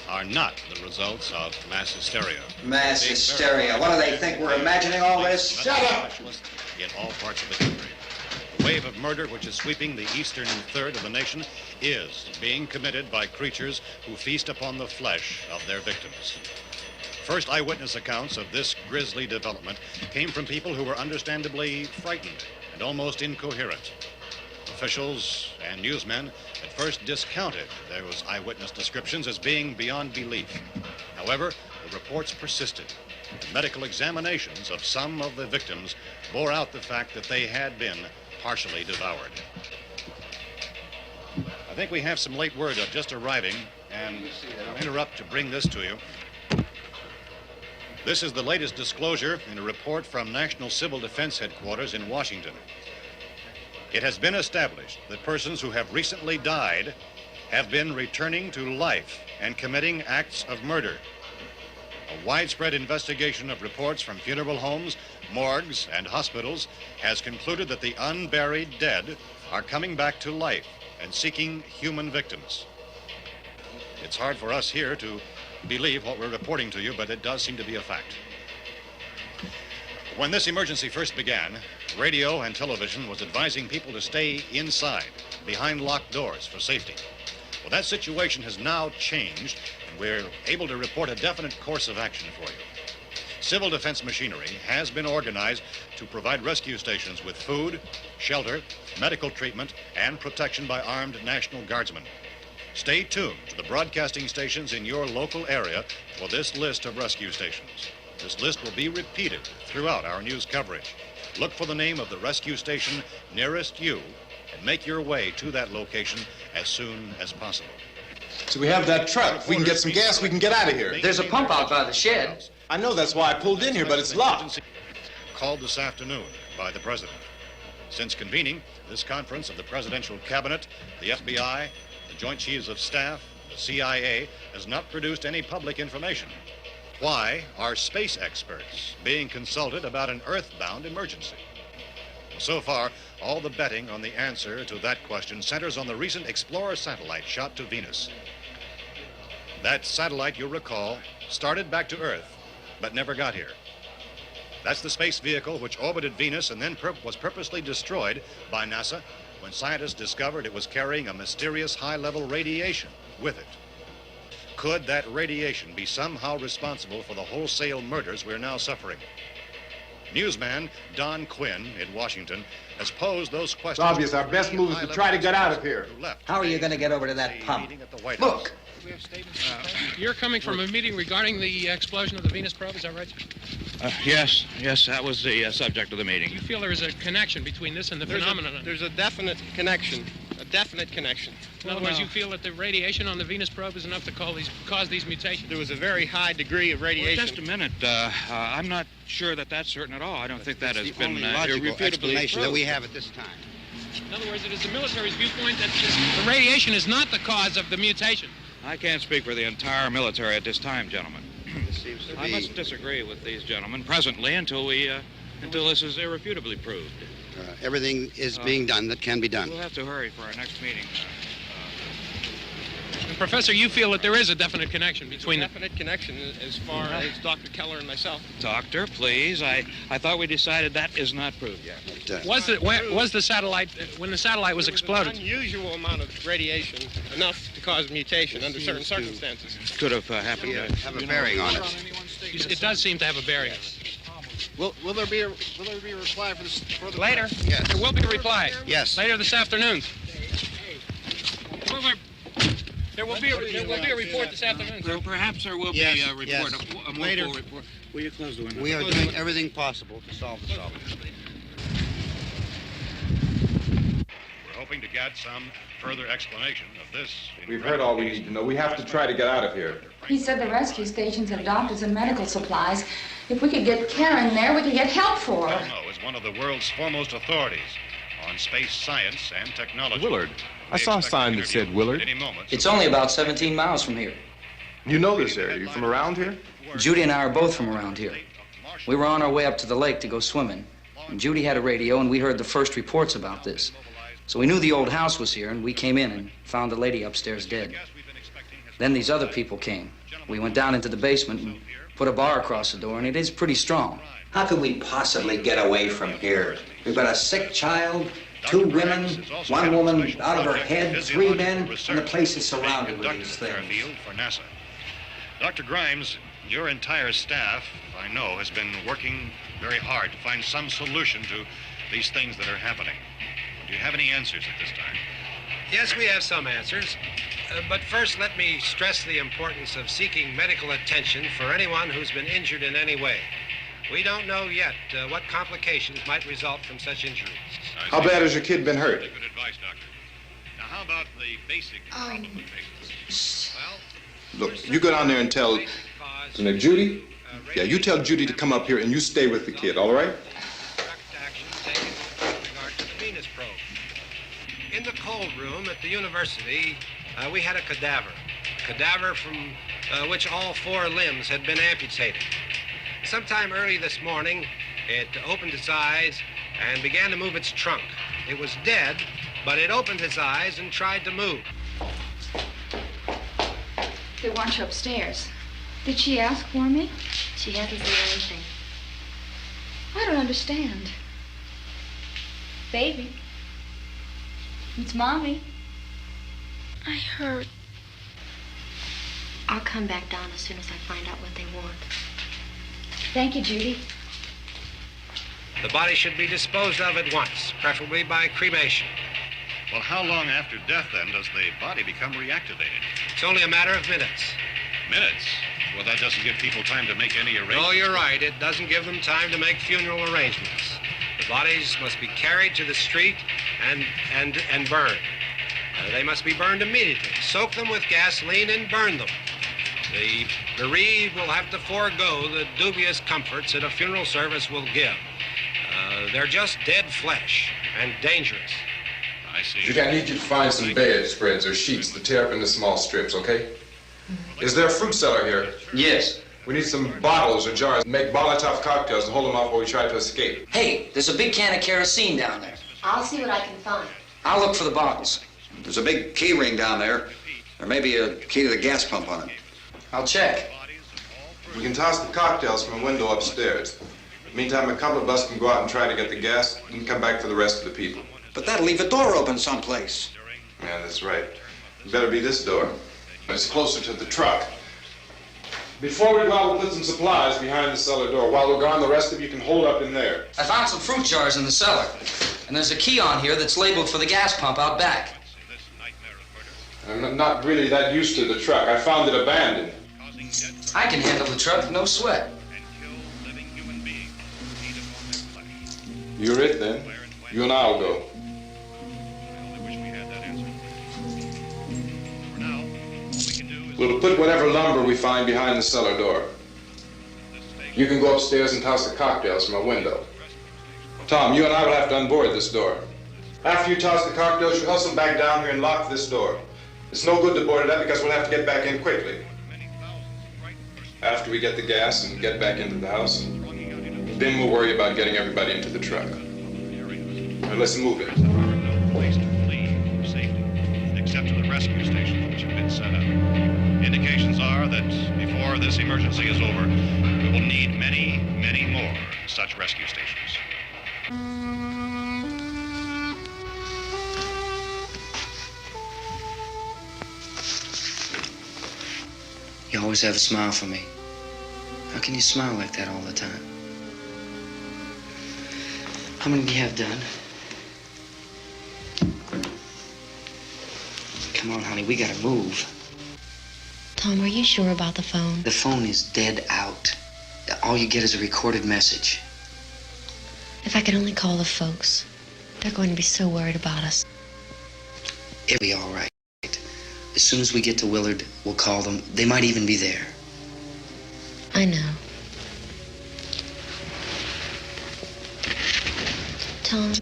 Speaker 4: are not the results of mass hysteria.
Speaker 9: Mass hysteria. What do they think? We're imagining all this?
Speaker 10: Shut up!
Speaker 4: In all parts of the country. The wave of murder which is sweeping the eastern third of the nation is being committed by creatures who feast upon the flesh of their victims. First eyewitness accounts of this grisly development came from people who were understandably frightened and almost incoherent. Officials and newsmen at first discounted those eyewitness descriptions as being beyond belief. However, the reports persisted. The medical examinations of some of the victims bore out the fact that they had been partially devoured. I think we have some late word just arriving, and I'll interrupt to bring this to you. This is the latest disclosure in a report from National Civil Defense Headquarters in Washington. It has been established that persons who have recently died have been returning to life and committing acts of murder. A widespread investigation of reports from funeral homes, morgues, and hospitals has concluded that the unburied dead are coming back to life and seeking human victims. It's hard for us here to believe what we're reporting to you, but it does seem to be a fact. When this emergency first began, radio and television was advising people to stay inside, behind locked doors for safety. Well, that situation has now changed, and we're able to report a definite course of action for you. Civil defense machinery has been organized to provide rescue stations with food, shelter, medical treatment, and protection by armed National Guardsmen. Stay tuned to the broadcasting stations in your local area for this list of rescue stations. This list will be repeated throughout our news coverage. Look for the name of the rescue station nearest you and make your way to that location as soon as possible.
Speaker 10: So we have that truck. If we can get some gas, we can get out of here.
Speaker 8: There's a pump out by the shed.
Speaker 10: I know, that's why I pulled in here, but it's locked.
Speaker 4: Called this afternoon by the President. Since convening this conference of the Presidential Cabinet, the FBI, the Joint Chiefs of Staff, the CIA has not produced any public information. Why are space experts being consulted about an earthbound emergency? So far, all the betting on the answer to that question centers on the recent Explorer satellite shot to Venus. That satellite, you'll recall, started back to Earth, but never got here. That's the space vehicle which orbited Venus and then was purposely destroyed by NASA when scientists discovered it was carrying a mysterious high-level radiation with it. Could that radiation be somehow responsible for the wholesale murders we're now suffering? Newsman Don Quinn in Washington has posed those questions.
Speaker 12: It's obvious our best move is to try to get out of here.
Speaker 9: How are you going to get over to that pump?
Speaker 4: Look!
Speaker 13: You're coming from a meeting regarding the explosion of the Venus probe, is that right?
Speaker 14: Yes, that was the subject of the meeting.
Speaker 13: You feel there is a connection between this and the phenomenon?
Speaker 15: There's a definite connection.
Speaker 13: In other words, you feel that the radiation on the Venus probe is enough to cause these mutations?
Speaker 15: There was a very high degree of radiation.
Speaker 14: Well, just a minute. I'm not sure that that's certain at all. I don't think that has been
Speaker 15: logical
Speaker 14: explanation
Speaker 15: that we have at this time.
Speaker 13: In other words, it is the military's viewpoint that the radiation is not the cause of the mutation.
Speaker 14: I can't speak for the entire military at this time, gentlemen.
Speaker 15: This seems to
Speaker 14: I must disagree with these gentlemen presently until this is irrefutably proved.
Speaker 15: Everything is being done that can be done.
Speaker 14: We'll have to hurry for our next meeting.
Speaker 13: Professor, you feel that there is a definite connection between
Speaker 15: There's a definite connection as far as Dr. Keller and myself.
Speaker 14: Doctor, please. I thought we decided that is not proved yet.
Speaker 13: Was the satellite, when the satellite was exploded?
Speaker 15: An unusual amount of radiation, enough to cause mutation under certain circumstances.
Speaker 14: Could have happened.
Speaker 15: Have a bearing on it.
Speaker 13: It does seem to have a bearing.
Speaker 15: Will there be a reply for the
Speaker 13: Later?
Speaker 15: Yes.
Speaker 13: There will be a reply.
Speaker 15: Yes.
Speaker 13: Later this afternoon. There will be a report this afternoon, sir.
Speaker 14: Well, perhaps there will be a report,
Speaker 15: yes.
Speaker 14: a more
Speaker 15: Later.
Speaker 14: full report. Will you close the window?
Speaker 15: We are doing everything possible to solve this problem.
Speaker 4: We're hoping to get some further explanation of this.
Speaker 10: We've heard all we need to know. We have to try to get out of here.
Speaker 5: He said the rescue stations have doctors and medical supplies. If we could get care in there, we could get help for her.
Speaker 4: Romero is one of the world's foremost authorities on space science and technology.
Speaker 10: Willard. I saw a sign that said Willard.
Speaker 8: It's only about 17 miles from here.
Speaker 10: You know this area. You from around here?
Speaker 8: Judy and I are both from around here. We were on our way up to the lake to go swimming, and Judy had a radio, and we heard the first reports about this. So we knew the old house was here, and we came in and found the lady upstairs dead. Then these other people came. We went down into the basement and put a bar across the door, and it is pretty strong.
Speaker 9: How could we possibly get away from here? We've got a sick child, 2 women, 1 woman out of her head, 3 men, and the place is surrounded with these things.
Speaker 4: For NASA. Dr. Grimes, your entire staff, I know, has been working very hard to find some solution to these things that are happening. Do you have any answers at this time?
Speaker 15: Yes, we have some answers. But first, let me stress the importance of seeking medical attention for anyone who's been injured in any way. We don't know yet what complications might result from such injuries.
Speaker 10: How bad has your kid been hurt?
Speaker 4: Good advice, doctor. Now, how about the basic problem with patients? Well,
Speaker 10: Look, you go down there and tell... Judy? Yeah, you tell Judy to come up here and you stay with the kid, all right?
Speaker 15: Venus probe. In the cold room at the university, we had a cadaver from which all 4 limbs had been amputated. Sometime early this morning, it opened its eyes and began to move its trunk. It was dead, but it opened its eyes and tried to move.
Speaker 5: They want you upstairs. Did she ask for me?
Speaker 16: She hasn't said anything.
Speaker 5: I don't understand. Baby. It's Mommy.
Speaker 16: I heard. I'll come back down as soon as I find out what they want.
Speaker 5: Thank you, Judy.
Speaker 15: The body should be disposed of at once, preferably by cremation.
Speaker 4: well, how long after death, then, does the body become reactivated?
Speaker 15: It's only a matter of minutes.
Speaker 4: Minutes? Well, that doesn't give people time to make any arrangements.
Speaker 15: Oh, you're right. It doesn't give them time to make funeral arrangements. The bodies must be carried to the street and burned. They must be burned immediately. Soak them with gasoline and burn them. The bereaved will have to forego the dubious comforts that a funeral service will give. They're just dead flesh and dangerous.
Speaker 4: I see.
Speaker 10: Judy, I need you to find some bedspreads or sheets to tear up into small strips, okay? Is there a fruit cellar here?
Speaker 8: Yes.
Speaker 10: We need some bottles or jars to make Molotov cocktails and hold them off while we try to escape.
Speaker 8: Hey, there's a big can of kerosene down there.
Speaker 16: I'll see what I can find.
Speaker 8: I'll look for the bottles.
Speaker 9: There's a big key ring down there. There may be a key to the gas pump on it.
Speaker 8: I'll check.
Speaker 10: We can toss the cocktails from a window upstairs. Meantime, a couple of us can go out and try to get the gas and come back for the rest of the people.
Speaker 9: But that'll leave a door open someplace.
Speaker 10: Yeah, that's right. It better be this door. It's closer to the truck. Before we go out, we'll put some supplies behind the cellar door. While we're gone, the rest of you can hold up in there.
Speaker 8: I found some fruit jars in the cellar. And there's a key on here that's labeled for the gas pump out back.
Speaker 10: I'm not really that used to the truck. I found it abandoned.
Speaker 8: I can handle the truck, no sweat.
Speaker 10: You're it, then. You and I'll go. We'll put whatever lumber we find behind the cellar door. You can go upstairs and toss the cocktails from a window. Tom, you and I will have to unboard this door. After you toss the cocktails, you hustle back down here and lock this door. It's no good to board it up because we'll have to get back in quickly. After we get the gas and get back into the house, then we'll worry about getting everybody into the truck. Now let's move it.
Speaker 4: There are no place to flee for safety, except to the rescue stations which have been set up. Indications are that before this emergency is over, we will need many, many more such rescue stations.
Speaker 8: You always have a smile for me. How can you smile like that all the time? How many do you have done? Come on, honey, we gotta move.
Speaker 16: Tom, are you sure about the phone?
Speaker 8: The phone is dead out. All you get is a recorded message.
Speaker 16: If I could only call the folks. They're going to be so worried about us.
Speaker 8: It'll be all right. As soon as we get to Willard, we'll call them. They might even be there.
Speaker 16: I know. Tom,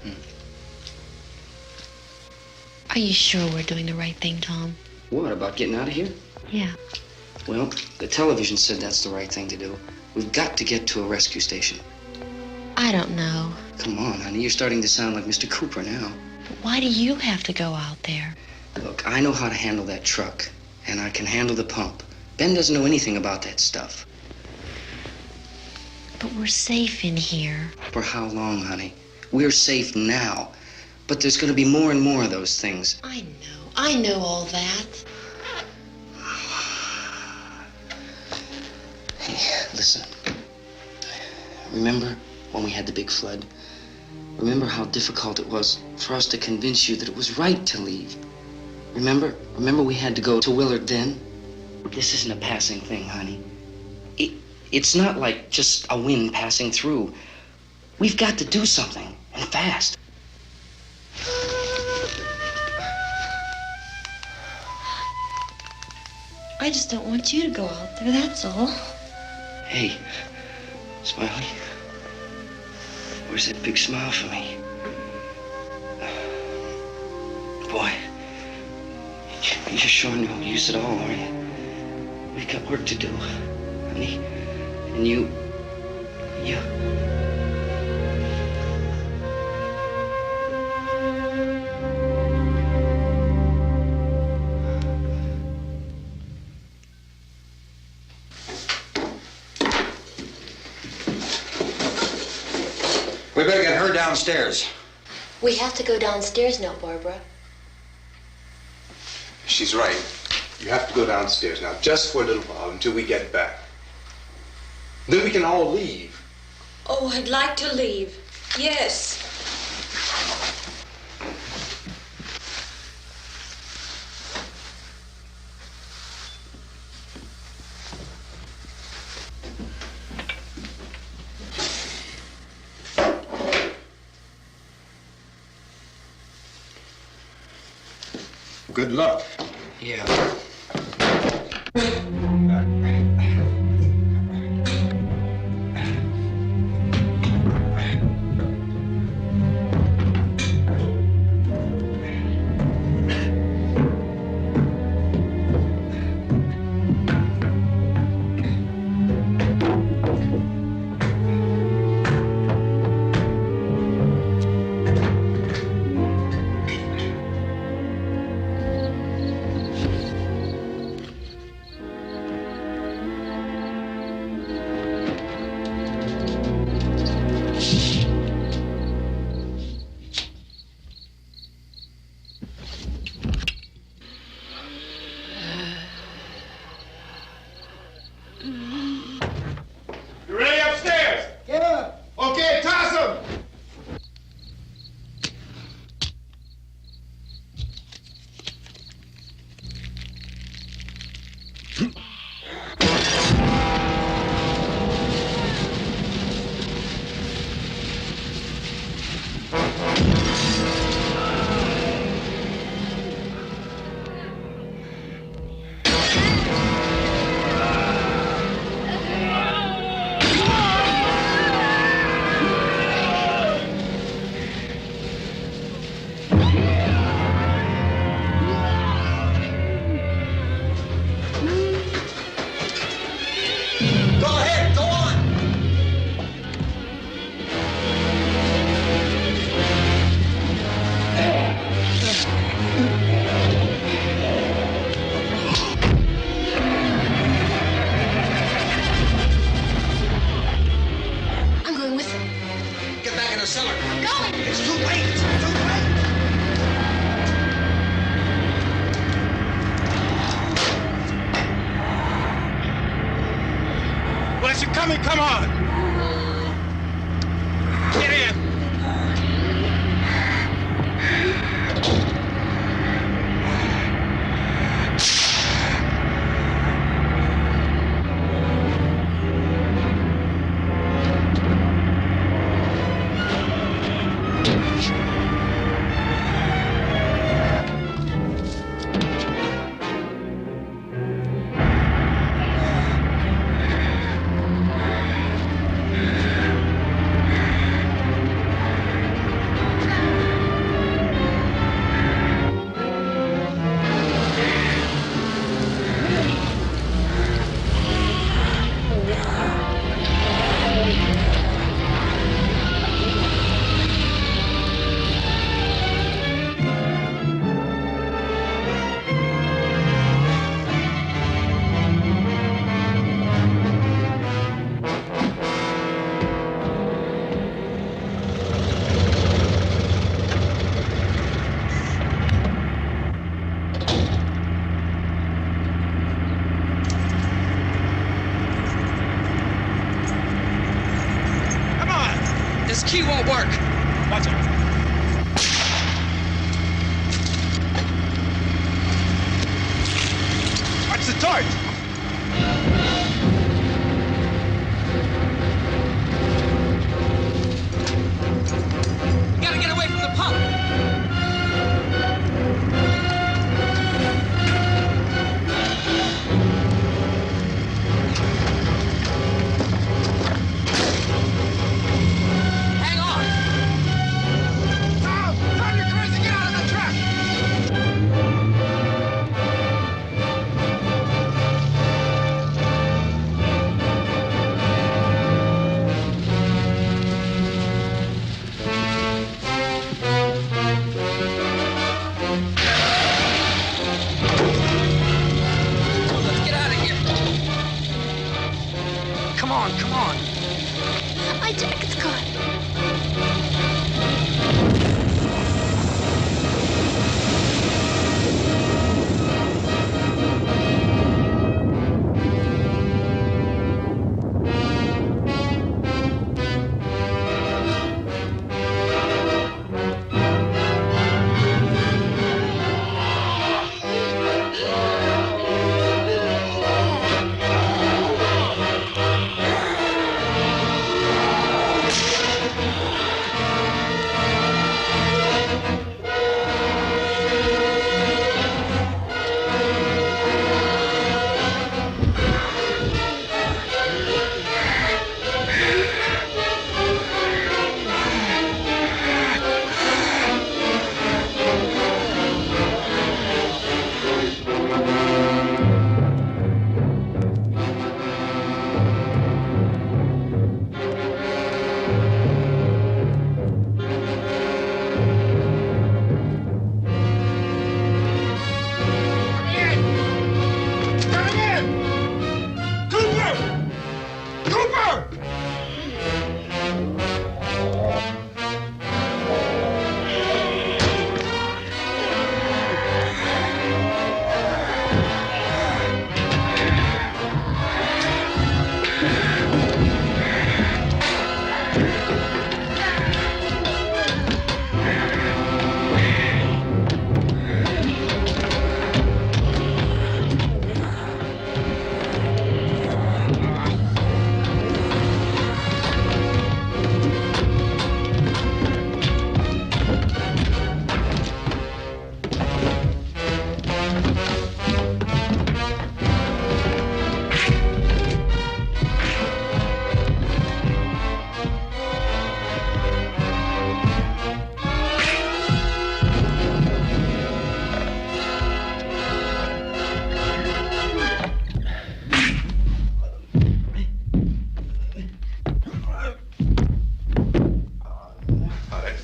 Speaker 16: are you sure we're doing the right thing, Tom?
Speaker 8: What, about getting out of here?
Speaker 16: Yeah.
Speaker 8: Well, the television said that's the right thing to do. We've got to get to a rescue station.
Speaker 16: I don't know.
Speaker 8: Come on, honey, you're starting to sound like Mr. Cooper now.
Speaker 16: But why do you have to go out there?
Speaker 8: Look, I know how to handle that truck, and I can handle the pump. Ben doesn't know anything about that stuff.
Speaker 16: But we're safe in here.
Speaker 8: For how long, honey? We're safe now, but there's going to be more and more of those things.
Speaker 16: I know all that.
Speaker 8: Hey, listen. Remember when we had the big flood? Remember how difficult it was for us to convince you that it was right to leave? Remember we had to go to Willard then? This isn't a passing thing, honey. It's not like just a wind passing through. We've got to do something, and fast.
Speaker 16: I just don't want you to go out there, that's all.
Speaker 8: Hey, Smiley. Where's that big smile for me? Boy, you're sure no use at all, are you? We've got work to do, honey. And you...
Speaker 9: We better get her downstairs.
Speaker 16: We have to go downstairs now, Barbara.
Speaker 6: She's right. You have to go downstairs now, just for a little while, until we get back. Then we can all leave.
Speaker 7: Oh, I'd like to leave. Yes.
Speaker 10: Good luck.
Speaker 8: Yeah.
Speaker 12: You ready upstairs? Yeah. Okay, toss him.
Speaker 16: I'm going with him.
Speaker 9: Get back in the cellar.
Speaker 16: I'm going.
Speaker 9: It's too late. It's too late.
Speaker 12: Well, as you're coming, come on. Get in.
Speaker 8: key won't work.
Speaker 12: Watch it. Watch the torch.
Speaker 8: We gotta get away from the pump. Hang on.
Speaker 12: Tom, you're crazy. Get out of the truck.
Speaker 8: Let's get out of here. Come on, come on.
Speaker 16: My jacket's caught.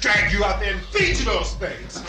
Speaker 10: Drag you out there and feed you those things.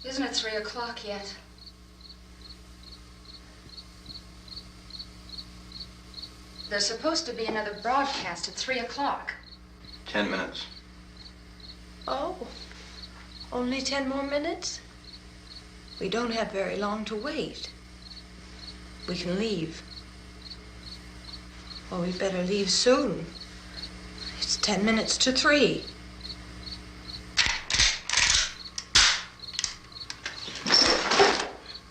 Speaker 5: Isn't it 3 o'clock yet? There's supposed to be another broadcast at 3 o'clock.
Speaker 17: 10 minutes.
Speaker 7: Oh, only 10 more minutes? We don't have very long to wait. We can leave. Well, we'd better leave soon. It's 10 minutes to 3.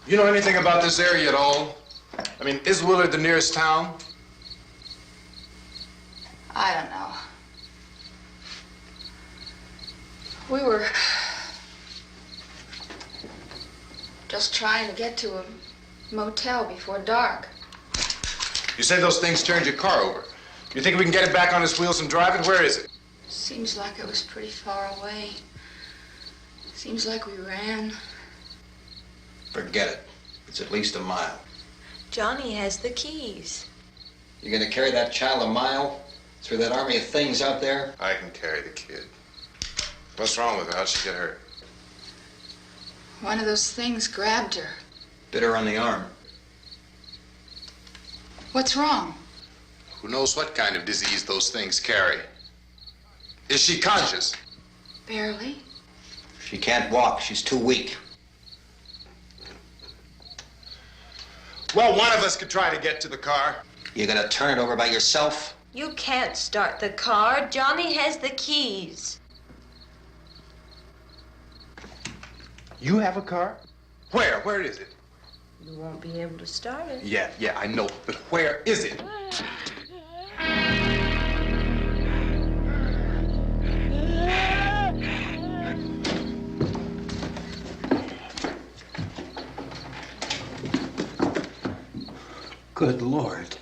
Speaker 10: You know anything about this area at all? I mean, is Willard the nearest town?
Speaker 5: I don't know. We were just trying to get to a motel before dark.
Speaker 10: You say those things turned your car over. You think we can get it back on its wheels and drive it? Where is it?
Speaker 5: Seems like it was pretty far away. Seems like we ran.
Speaker 9: Forget it. It's at least a mile.
Speaker 7: Johnny has the keys.
Speaker 9: You're gonna carry that child a mile through that army of things out there?
Speaker 10: I can carry the kid. What's wrong with her? How'd she get hurt?
Speaker 5: One of those things grabbed her.
Speaker 9: Bit her on the arm.
Speaker 5: What's wrong?
Speaker 10: Who knows what kind of disease those things carry? Is she conscious?
Speaker 5: Barely.
Speaker 9: She can't walk. She's too weak.
Speaker 10: Well, one of us could try to get to the car.
Speaker 9: You gonna turn it over by yourself?
Speaker 7: You can't start the car. Johnny has the keys.
Speaker 10: You have a car? Where? Where is it?
Speaker 7: You won't be able to start it.
Speaker 10: Yeah, I know. But where is it?
Speaker 9: Good Lord.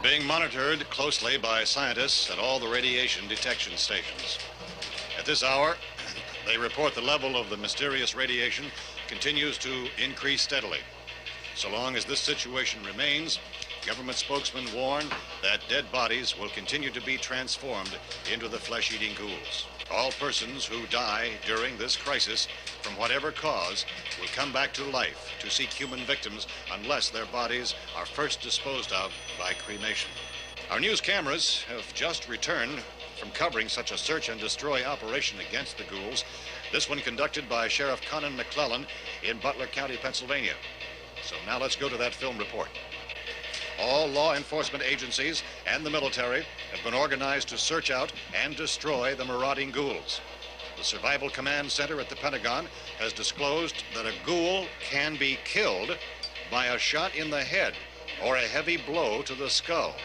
Speaker 4: Being monitored closely by scientists at all the radiation detection stations. At this hour, they report the level of the mysterious radiation continues to increase steadily. So long as this situation remains, government spokesmen warn that dead bodies will continue to be transformed into the flesh-eating ghouls. All persons who die during this crisis, from whatever cause, will come back to life to seek human victims unless their bodies are first disposed of by cremation. Our news cameras have just returned from covering such a search and destroy operation against the ghouls, this one conducted by Sheriff Conan McClellan in Butler County, Pennsylvania. So now let's go to that film report. All law enforcement agencies and the military have been organized to search out and destroy the marauding ghouls. The Survival Command Center at the Pentagon has disclosed that a ghoul can be killed by a shot in the head or a heavy blow to the skull.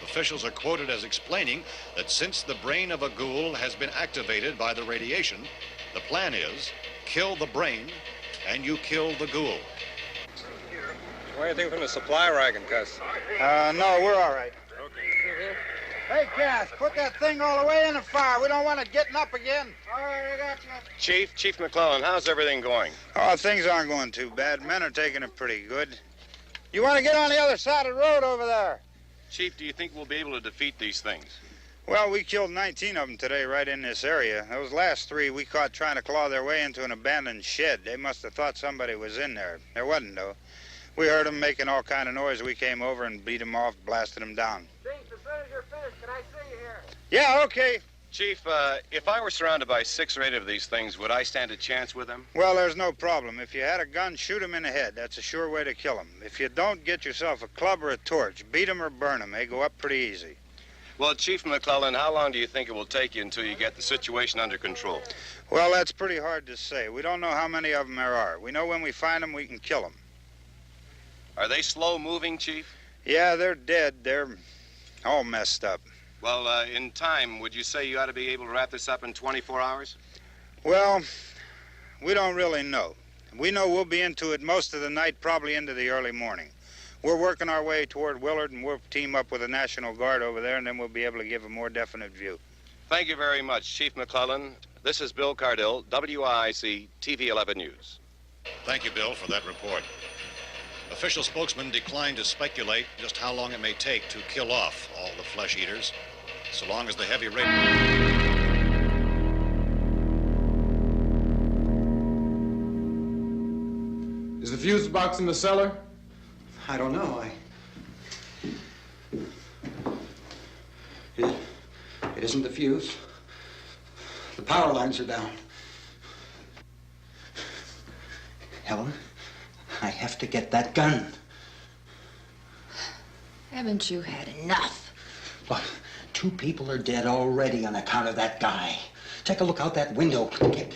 Speaker 4: Officials are quoted as explaining that since the brain of a ghoul has been activated by the radiation, the plan is kill the brain and you kill the ghoul.
Speaker 12: Anything from the supply wagon, Cuss? No, we're all right. Okay. Hey, Cass, put that thing all the way in the fire. We don't want it getting up again. All right, I got you.
Speaker 17: Chief McClellan, how's everything going?
Speaker 12: Oh, things aren't going too bad. Men are taking it pretty good. You want to get on the other side of the road over there?
Speaker 17: Chief, do you think we'll be able to defeat these things?
Speaker 12: Well, we killed 19 of them today right in this area. Those last 3 we caught trying to claw their way into an abandoned shed. They must have thought somebody was in there. There wasn't, though. We heard them making all kind of noise. We came over and beat them off, blasted them down. Chief, as soon as you're finished, can I see you here? Yeah, okay.
Speaker 17: Chief, if I were surrounded by 6 or 8 of these things, would I stand a chance with them?
Speaker 12: Well, there's no problem. If you had a gun, shoot them in the head. That's a sure way to kill them. If you don't, get yourself a club or a torch. Beat them or burn them. They go up pretty easy.
Speaker 17: Well, Chief McClellan, how long do you think it will take you until you get the situation under control?
Speaker 12: Well, that's pretty hard to say. We don't know how many of them there are. We know when we find them, we can kill them.
Speaker 17: Are they slow-moving, Chief?
Speaker 12: Yeah, they're dead. They're all messed up.
Speaker 17: Well, in time, would you say you ought to be able to wrap this up in 24 hours?
Speaker 12: Well, we don't really know. We know we'll be into it most of the night, probably into the early morning. We're working our way toward Willard, and we'll team up with the National Guard over there, and then we'll be able to give a more definite view.
Speaker 17: Thank you very much, Chief McClellan. This is Bill Cardill, WIC TV 11 News.
Speaker 4: Thank you, Bill, for that report. Official spokesmen declined to speculate just how long it may take to kill off all the flesh eaters, so long as the heavy rain...
Speaker 10: Is the fuse box in the cellar?
Speaker 9: I don't know. It isn't the fuse. The power lines are down. Helen, I have to get that gun.
Speaker 7: Haven't you had enough?
Speaker 9: Look, 2 people are dead already on account of that guy. Take a look out that window. Get...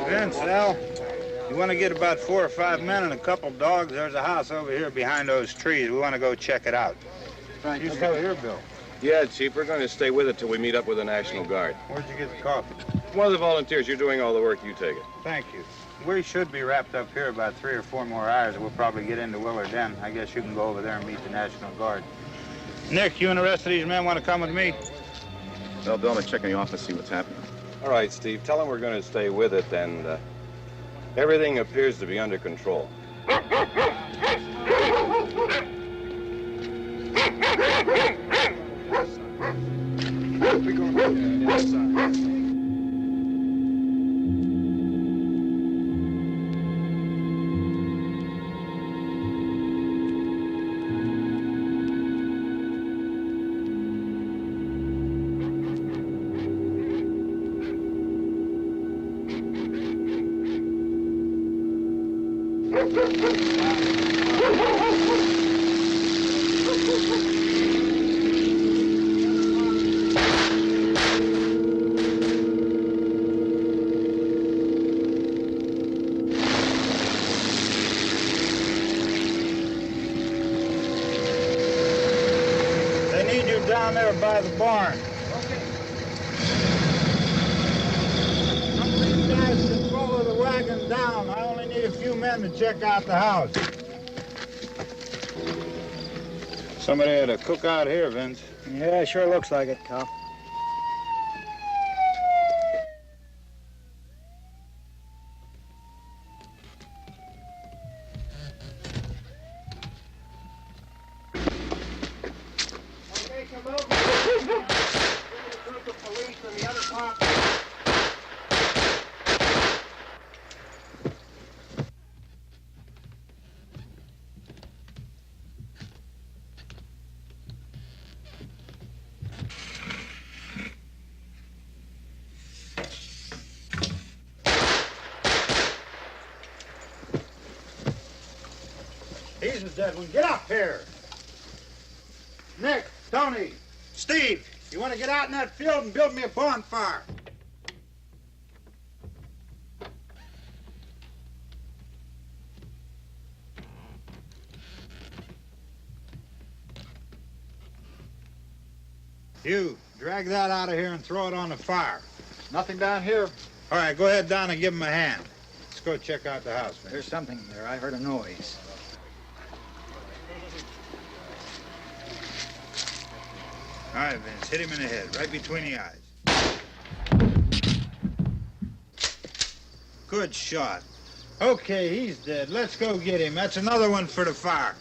Speaker 12: Vince, Al. You want to get about 4 or 5 men and a couple dogs? There's a house over here behind those trees. We want to go check it out.
Speaker 18: Right.
Speaker 12: You still here, Bill?
Speaker 17: Yeah, Chief, we're going to stay with it till we meet up with the National Guard.
Speaker 12: Where'd you get the coffee?
Speaker 17: One of the volunteers, you're doing all the work, you take it.
Speaker 12: Thank you. We should be wrapped up here about 3 or 4 more hours. We'll probably get into Willard Den. I guess you can go over there and meet the National Guard. Nick, you and the rest of these men want to come with me?
Speaker 10: Well, Bill, I'm gonna check in the office, see what's happening.
Speaker 17: All right, Steve, tell them we're going to stay with it, and everything appears to be under control.
Speaker 12: They need you down there by the barn. You guys can follow the wagon down. I only need a few men to check out the house. Somebody had a cookout here, Vince.
Speaker 18: Yeah, sure looks like it, Cal.
Speaker 12: Okay, come over. A group of police in the other part. He's the dead one. Get up here. Nick, Tony, Steve, you want to get out in that field and build me a bonfire? You, drag that out of here and throw it on the fire.
Speaker 18: Nothing down here.
Speaker 12: All right, go ahead down and give him a hand. Let's go check out the house, man.
Speaker 18: There's something there. I heard a noise.
Speaker 12: All right, Vince, hit him in the head, right between the eyes. Good shot. Okay, he's dead. Let's go get him. That's another one for the fire.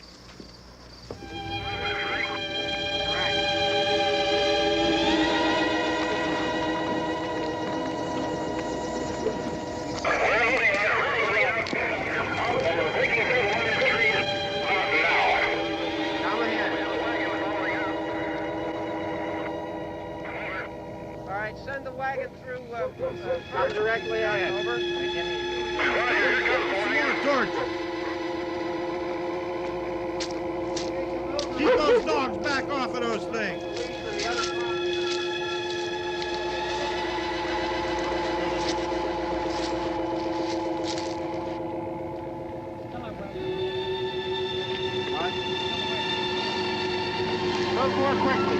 Speaker 2: Send the wagon through directly out. Over.
Speaker 12: More torches. Keep those dogs back off of those things. Go more quickly.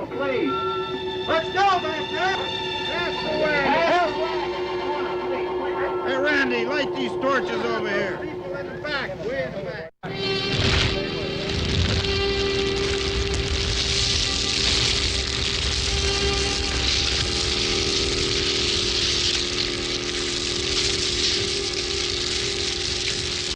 Speaker 12: Please. Let's go back there. That's the way. Hey, Randy, light these torches over here. People in the back, way in the back.